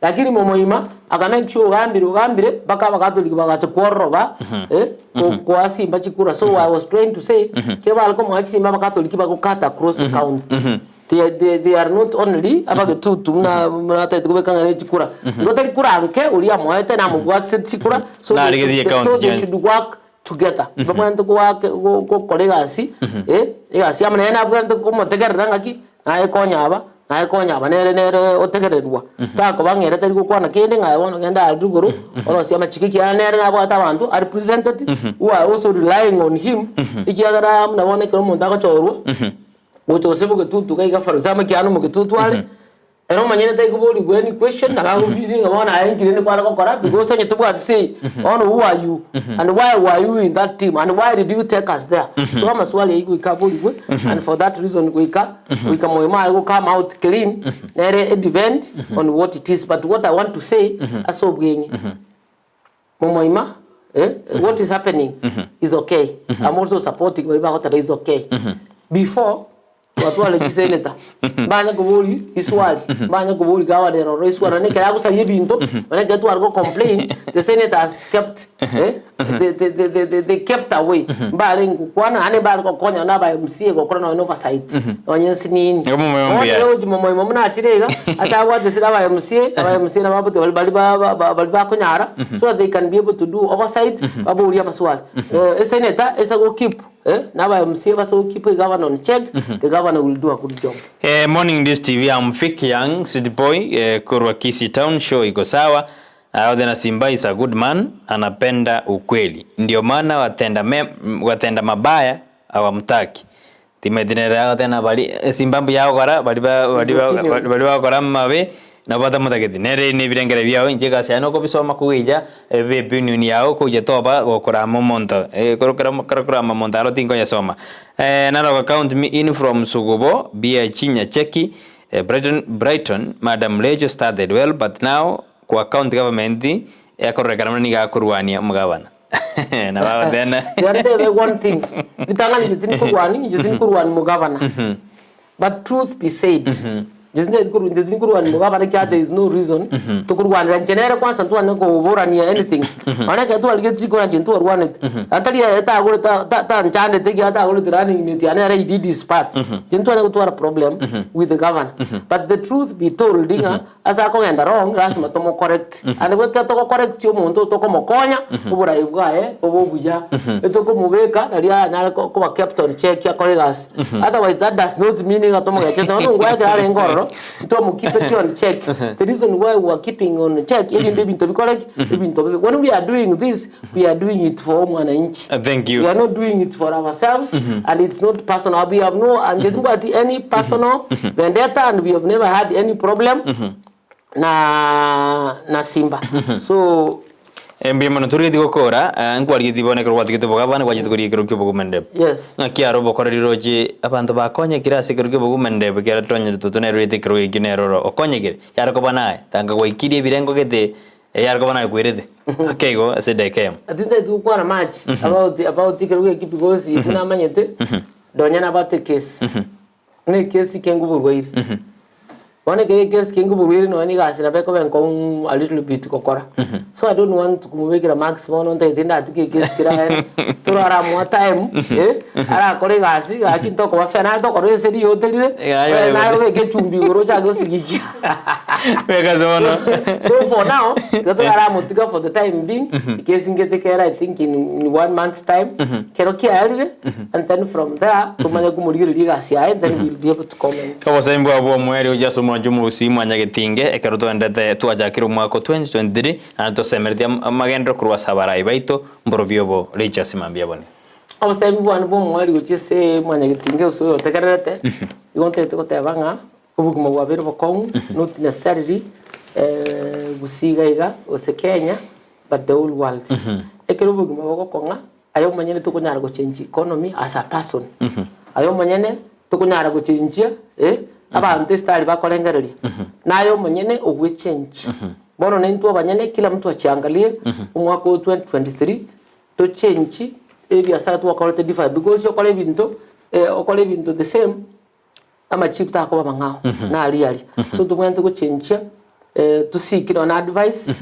lakini momoima akamake sure ugambire baka Catholic bagatukoroba kwa Simba chikura. So I was trying to say keba alko mwakisimba Catholic bakukata across the county. They are not only abage tutu na taitubeka ngane chikura ngotari kura anke uli amoete na mugwa chikura so they should work together bamwanto ko kolegasi egasi amene na bwanto ko motegerera ngaki na konya nere otegererwa tako bangere tari kukwana kende ngayona ngenda aduguru orosi amachikiki nere nabo atabantu are represented who are also relying on him ikiyagara nabone ko umuntu akachorwa ucho sebo ketutu kaiga for example kiano mu ketutu ale eno manyene tai kuboli gweni question na gago feeling abona ayingire ne kwara kokora because onye tubwa say on who are you and why were you in that team and why did you take us there so amaswali yigo ikaboli gwe and for that reason we can moyema go come out clean nere event on what it is but what I want to say asobwenye momoima what is happening is okay I'm also supporting what is okay before watu wale kiseneta banya kubuli iswali banya kubuli gawa de roro iswara ne kaya kusaliye binto banya gatu argo complain the senator has kept they kept away bale ngukwana ane bale kokonya na ba MCA gokora na oversight onyensi nini ojo momo muna achirega atawa desira ba MCA na babuti bali ba konyara so they can be able to do oversight babu uriya maswali senator esa go keep now I am saying so keep the governor on check the governor will do a good job. Morning this TV I'm Fik Young City Boy Kurwa Kisi Town show iko sawa. Aodena Simba is a good man anapenda ukweli. Ndio maana watenda mabaya hawamtaki. Timedinera aodena bali Simba yao kora bali kora mabe na bata mutageti nere ni birengere byao injega cyano ko bisoma kuija opinion yao ko je toba gokora momonto korokora momonto aro tingo yasoma naro account me in from Sugubo bia chinya cheki Brighton Madam Lejo started well but now ko account government yakorekana ni ga kurwania mugabana na baba then there one thing bitangani jitin kurwani mugabana but truth be said there is no reason to go and generate kwanza tu anako over ni anything manake tu aligeti kwa chintu arwane atali eta agole ta nchande teki ata agole running ni tiana ara did this part chintu anako tu ara problem with the governor but the truth be told dinga asa ko enda wrong lazima tomo correct and we ka to correct yo muntu to ko mokonya ubura ibwa obobuya eto ko mubeka ali anya ko ba captain check ya colleagues otherwise that does not meaning atomo ga cheto no ngwa ga ale ngoro to keep it on check. The reason why we are keeping on check, even when we are doing this, we are doing it for mwananchi. Thank you. We are not doing it for ourselves, and it's not personal. We have no any personal vendetta, and we have never had any problem na Simba. So. Mbia manuturi diko kora ngwari dibone ko wati to bogabana kwaje to kuri ko bogumende yes na kiaro bokora riroje abantu bakonye kirasi ko bogumende bikera tonye to tonero ite kro iginero okonye gire yaro ko banae tanga goikirie birengo gete yaro ko banae kwirede okay go asede kem atinde tu kwa na match about tikero ki because ituna manyete donya na bate case ne case kengu burwaire one case kengu burwaire no ani gasira be ko ben kon a little bit kokora so I don't want to make a maximum on the dinda to get kira to ara mo time ara kore gasi akin to ko fena to kore seri hotel na ro ke chumbi goro cha go sigiki so for now to ara mo tiga for the time being case ngete kera I think in 1 month's time kero kiari and then from there to manya kumuri gasi and then we'll be able to comment ko sembo abo mweri ujaso mwajumu simu anyagetinge ekeruto ndete twajakiro mwako 2023 anto semerdia magendo kurwa sabara ibaito mborobiobo licha simambia bone abo sembo anbo mweri uchese mwanyagetinge uso tekerete igonte to tebanga ubuguma bwa bero bokon not necessarily gusigaiga ose Kenya but the whole world ekero ubuguma bokonga ayo manyene to kunyara go change economy as a person ayo manyene to kunyara go change abantu style bakolengereria nayo manyene ogwe change bono nento abanyene kila mtu achiangalie umwaka 2023 to change biashara tu akolete different because okole bintu the same ama chip ta ko bangao na ali so to want to change to seek on advice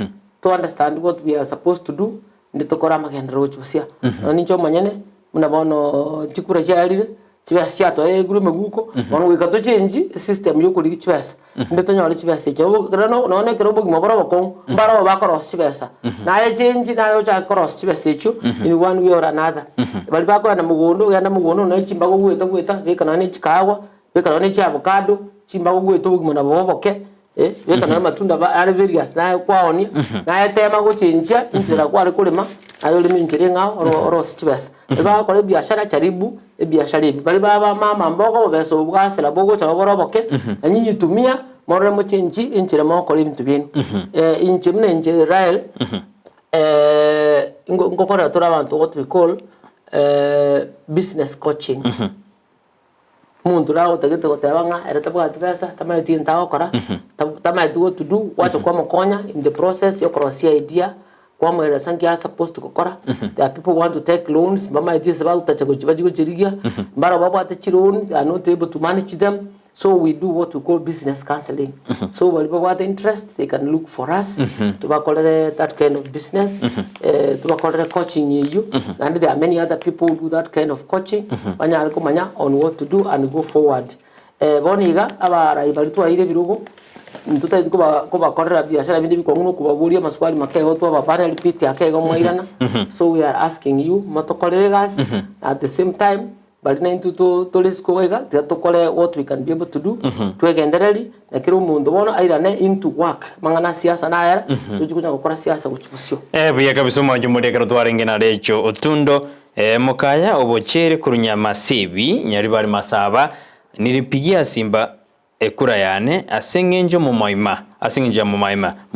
to understand what we are supposed to do ndito kora magendero chusia nincho manyene munabono chikura chalire chibasa to guru meguko bono we kato change system yo kuri chibasa ndito nyori chibasa cyo grano no ne kero bugi mabara bakon mbara ba cross chibasa na ye change na yo cha cross chibasa cyo in one way or another bali bako na mugondo na chimba go gweta bekana ne chikawa bekana ne cha avocado chimba go gweta bugi mona boboke bekana matunda ba are various na kwaoni na ye tema go change injira kwa kulima ayo limi njire ngao ro chibasa ba ko biashara charibu biashara bali baba mama mbogo beso bwasela bogo cha boroboke anyinyi tumia morre mo chenji inchire mo ko lim tubin inche mne inche Israel ngokora tora abantu what we call business coaching muntu rawo tagete ko tabanga era tabwa pesa tamai tinta okora tamai do to do what ko mokonya in the process yo cross idea kwa mwere sanki are supposed to kokora there are people want to take loans mama it is about tacha go chirigia mbara baba ate loan are not able to manage them. So we do what we call business counseling. So when people have interest, they can look for us to call that kind of business, to call coaching you. And there are many other people who do that kind of coaching. On what to do and go forward. Boniga abara ibalitu aire birugo. Ntuta kuba korera biashara bindi bikonguno kubaburia maswali makego to babana repeat yakego mwairana. So we are asking you motokolere gas at the same time. But na into to let's go ega to call what we can be able to do to endereli na kiro mundo bona aira ne into work mangana siasa na era tujukunya gukora siasa guchusio buya kabisa mwanju muri karo twarenge na Rachel Otundo mukaya obochere kurunya masibi nyari bari masaba nilipigia Simba ekura yane asengenjo mu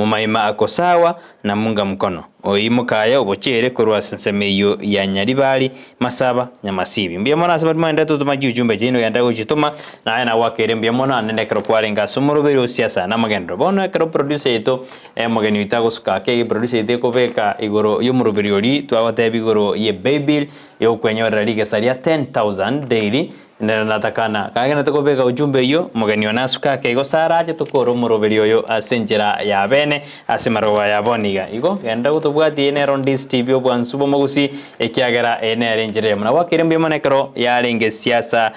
maima akosawa na munga mkono oyimukaya obochere kurwa sensemeyo ya nyaribali masaba nyamasibi mbiyamona asaba mwenda to tumajujumbe jino yanda gukituma na na wakere mbiyamona nene kero kwarenga sumurubero Siasa Namagenderero bono kero producer ito mugeni itago sukake producer ite koveka igoro yumurubero ri twawate bigoro ye baby yo kwenyorera liga saria 10,000 daily natakana kagena tukobeka ujumbe yo mugeni onasuka kego saraje tukoro muroberio yo asenjera ya bene asimarowa ya boniga igo genda gutubwati ene Ndisi TV obwansubo magusi ekiagera ene arenjere muna wakirembe manekero yarenge Siasa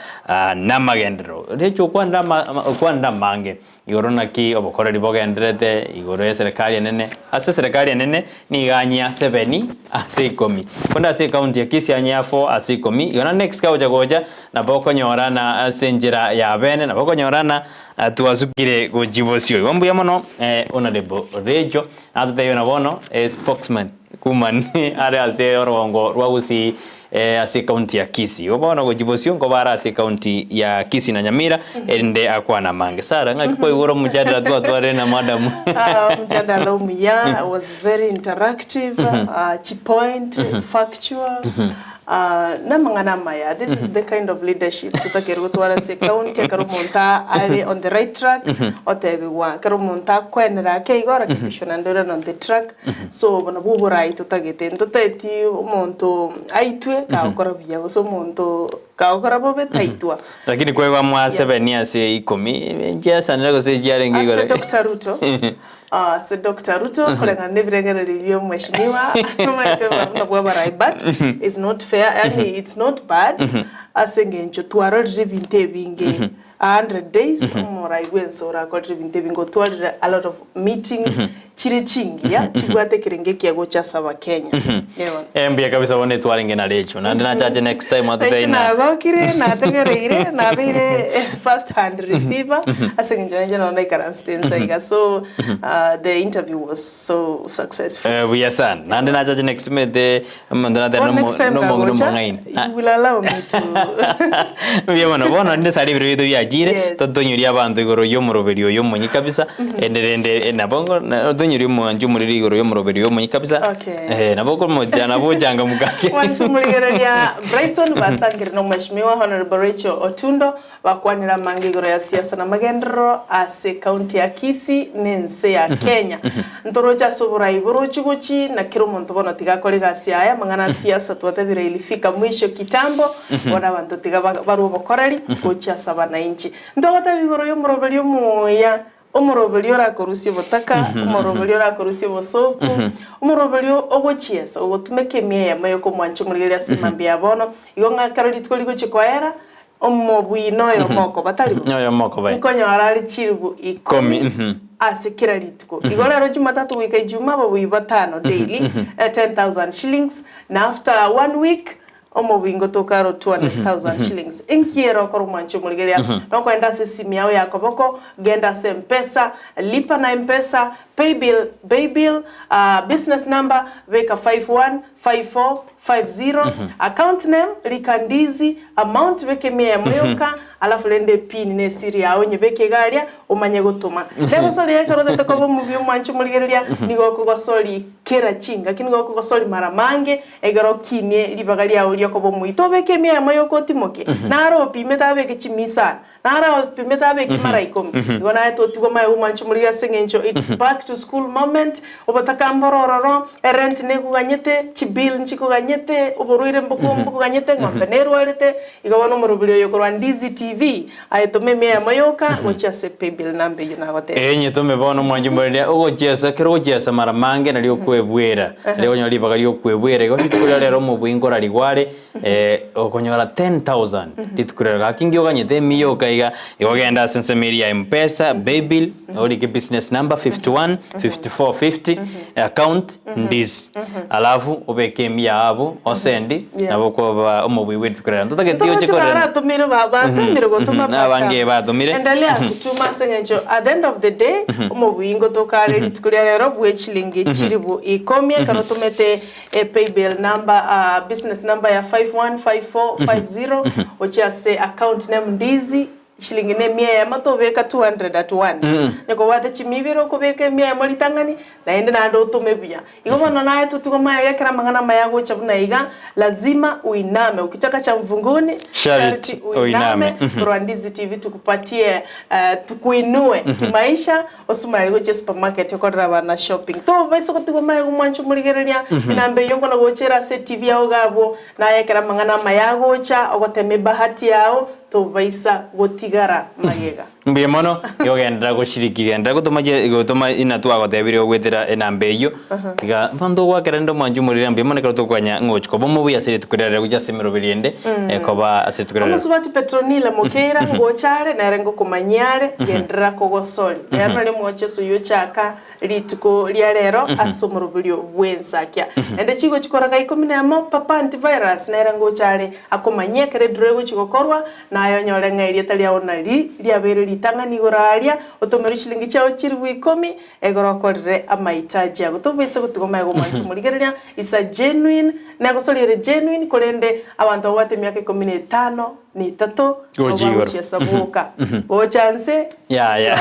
Namagenderero Rachel kwanda mange igorona ki obokoreri bogenderete igoro ya serikali nene ase serikali nene ni ganya 7 ase 10 konda ase county ya Kisii anya 4 ase 10 yona next goja na boko nyorana senjera ya bene na boko nyorana tuwazukire gujibosio wambu ya mono honorable Rachel atutayo na bono spokesman kumani are ase orongo rwagusi ase county ya Kisii obona gujibosio ngobara ase county ya Kisii na Nyamira ende akwana mange sara ngakiko igoro mujadala twatware na madam mujadala umuya was very interactive point factual namangana maya this is the kind of leadership tutakero twara se county karo monta ali on the right track otebiwa karo monta kwenera ke igora kishona ndora on the track so bona buburai tutagete ndoteti umuntu aitwe ka ukora bya so umuntu ka ukora bobe taitwa lakini kwa mwa 7 ase 10 njasa ndako se jarenge igora Dr. Ruto so Dr. Ruto kolenga nebirengera review mheshimiwa but it's not fair and it's not bad asengencho twara rivinte binge 100 days more I went so ra got rivinte bingo twara a lot of meetings chiri chingi ya chigwate kirenge kiago cha saba Kenya mbia kabisa wone twaringe na Rachel na ndina charge next time atutaina na gokire na tegereire na bire first hand receiver asengenjo na ikaranstensa iga so the interview was so successful we are san na ndina charge next me the mandana the no ngain you will allow me to mbia mana bona ndine sari biro bido yajire todonyuri abantu igoro yo muroberio yo munyi kabisa enderende na bongo nyuri mwanju muri igoro yo muroberi yo munyi kabisa naboko mujana bojanga mugake wantu muri ya Brighton basangire no mheshimiwa Hon.Rachel Otundo bakwanira mangigoro ya Siasa Namagenderero ase county ya Kisii nense ya Kenya ntorocha sobora iboro chugochi na kiro muntu bona tigakorera siaya mangana siasa twatebire ilifika mwisho kitambo bona abantu tiga baru bokoreri gocha sabana inchi ndogata bigoro yo muroberi yo muya umurobelio rakorusi botaka umurobelio rakorusi bosoku umurobelio ogochiesa ogotumeke miya mayo ko mwanchu murigeria simambia bono igonga karoli tkoliko chikoera omobwino yo moko batali yo moko bai nkonyo arali chiribu ikomi asekira litko igolero Jumatatu wika Ijumaa bo batano daily 10,000 shillings na after 1 week omo wingo tokaro 200,000 shillings inkiero ko mwancho muligeria no kwenda sisi miao yako boko genda se mpesa lipa na mpesa Baybill, business number weka 515450, account name rika Ndizi, amount weke 100 moyoka, alafu lende pin ne siri yawe nyebeke galia umanye gutuma. Lego soli yake rote ko mu byo mwanchu muligeria nigo ko soli kera chinga kini go ko soli maramange egaro kinie libagalia uli ko mu itobeke 100 moyoko timoke. Naro pimeta beke chimisa. Nara pimeta beke maraiko. Ngona to tigo mai mwanchu muligeria sengencho it's back to school moment obataka mbororo rent ne kuganyete chibil nchikuganyete oboruire mbuko kuganyete ngombe nerwalete igabano murubulio yokorwa Ndizi TV ayetome 100 moyoka gochase paybill number yunagote enye tome bono mwanju mbalia ogochesa kero gochesa maramange na lyo kwebwera leo nyoli bagalio kwebwera go litukura lero mu bwingora ligware okonyora 10000 litukura gakingi oganyete miyoka iga igogenda sensemiri ya M-Pesa Baybill oli ke business number 515450 account Ndizi alafu obeke abo osendi nabo ko omubwi wetukurera ntotagetio chikora tumire baba tumire gotuma abange batumire endelea kutuma sengenjo at the end of the day omubwi ngotokale litukurera lero bwechilingi chiribu ikomye karo tumete paybill number business number ya 515450 ochiase account name Ndizi shilingi ne 100 matobeka 200 at once nyako wate chimibiro kubeka 100 molitangani naende nando utumebia igomana naye tutigoma yakira mangana mayago chabuna iga lazima uiname ukitaka cha mvunguni charity uiname Ndizi TV tukupatie tukuinue maisha osumali go supermarket yokorra bana shopping to baiso kutigoma yago mwanchu muligereria inambe yongo na gochera se TV yago gabo na yakira mangana mayago cha ogoteme bahati yao to baisa gotigara magega mbiemono yogenda gushiriki genda gutuma ina twagotebire ogwetera enambe iyo tiga bando gwakera ndo mwanju murira mbiemono kero tukwanya ngochko bomo buya sire tukurera guja semero birende koba asire tukurera musubati petronila mokera ngochare na rengo kumanyare gendera kogosoli yarale mwocheso yo chaka lituko lya lero asomoro bulyo bwensakya ende chigo chikoraga 10 papa antivirus na rengo chare akomanyia kere drego chigokorwa nayo nyole ngairia tali aona lya bere litangani goraria otomero shilingi chao chiri 10 egorokorere amaitaji ago tobese gutugoma ego mwanchu muligereria isa genuine na gosolire genuine kolende abantu abate miaka 15 ni tato obachisabuka o chance ya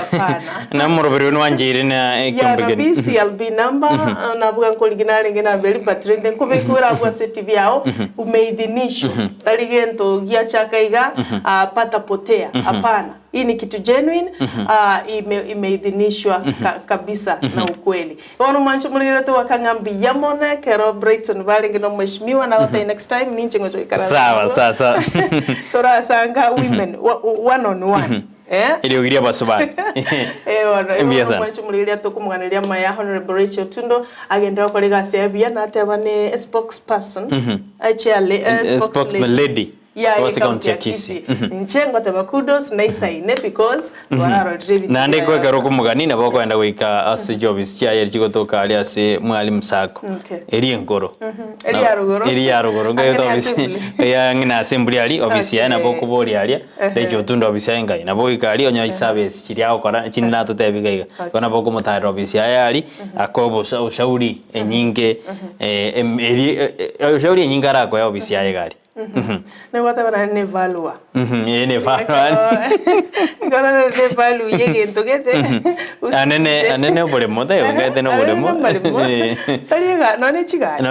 na morobero no anjire na ekyambege CLB number na buga koliginale ngena beli patrende kubekura kwa CTV yao umeidhinishwa taligento gia chakaiga pata potea hapana hii ni kitu genuine imeidhinishwa kabisa na ukweli wana mwancho mulile to wakangambi yamone kero Brighton vale ngeno mheshimiwa na hata next time ninche ngocho ikara sawa tora sanga women one on one ili ugiria basubani wana mwancho mulile to kumwangalia maya Hon.Rachel Otundo agenda kwa legacy ya na atebane spokesperson actually spokesman lady was county ya Kisii nchengo tabakudos na isaine because wararo drive na ndiko kero kumugani na boko enda wika as jobs chia yeri chigotoka ali ase mwalimu sako eri enkoro eri yarugoro ngayo obisi ya ngina assembly ali obisi ya na boko bori ali Rachel Otundo obisi ya ngai na boko ali onya service chiri akora chinna tutebiga kona boko mutaro obisi ya ali akobo ushauri enyinge ushauri enyinga arako ya obisi ya gari ne wata bana ne valua ne valua ngara ne value yege ntogete anene bole moda yo ngate no bole mo taliga no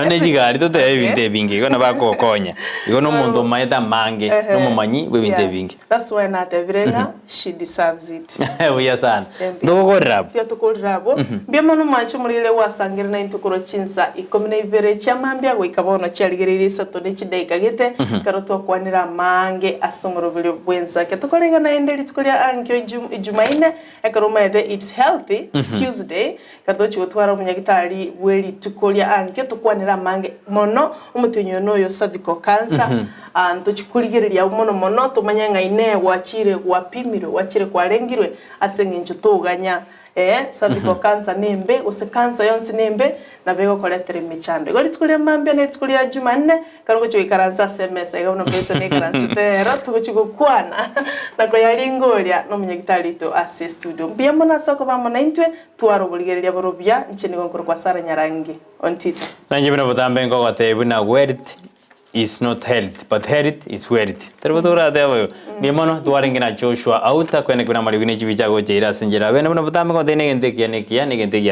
ne chigari to te binte bingi kona bako konya igono muntu maeta mange no mumanyi we binte bingi that's why na tevrena she deserves it we sana ndogo rap ya tukorabo biamono mancho mulile wasangire na intukoro chinsa ikomine ivere chamambya go ikabona cyaligerere satone chideka gete karoto kwanira mange asongoro bile bwenza ke tukolenga na endeli tukolia ankyo Jumaine ekaroma ede it's healthy Tuesday kato chotwara umunyagitari weli tukolia ankyo tukwanira mange mono umutinyo noyo cervical cancer anto chikuligereria mono tumanya ngaine wachire wapimiro wachire kwarengirwe asengenjo tuganya cervical cancer nimbe use cancer yonsi nimbe na bego koletere michando igoli tukulia mambia na tukulia Jumanne karongo chikaranza SMS igabuno beto ne karanza tero tukuchikukwana na koyalingolia no munyagitari to ase studio mbia mona soko bamona intwe twarobuligereria borobia nchini gonkoro kwa Sara Nyarangi ontita nanje bino botambe ngo gote buna wealth is not health but health is wealth terbotora devo ni mono tuarenge na Joshua auta kwene kuna maligine chibichago cheira sinjira bene bino botambe ngo dene gente kia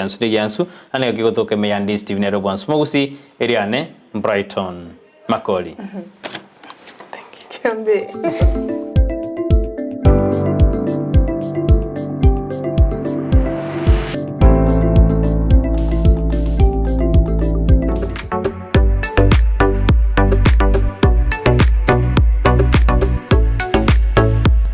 ansu de yansu ane kigotoke me yandi Steve Nero bwansu mogusi Eliane Brighton Makoli. Thank you. Kambe.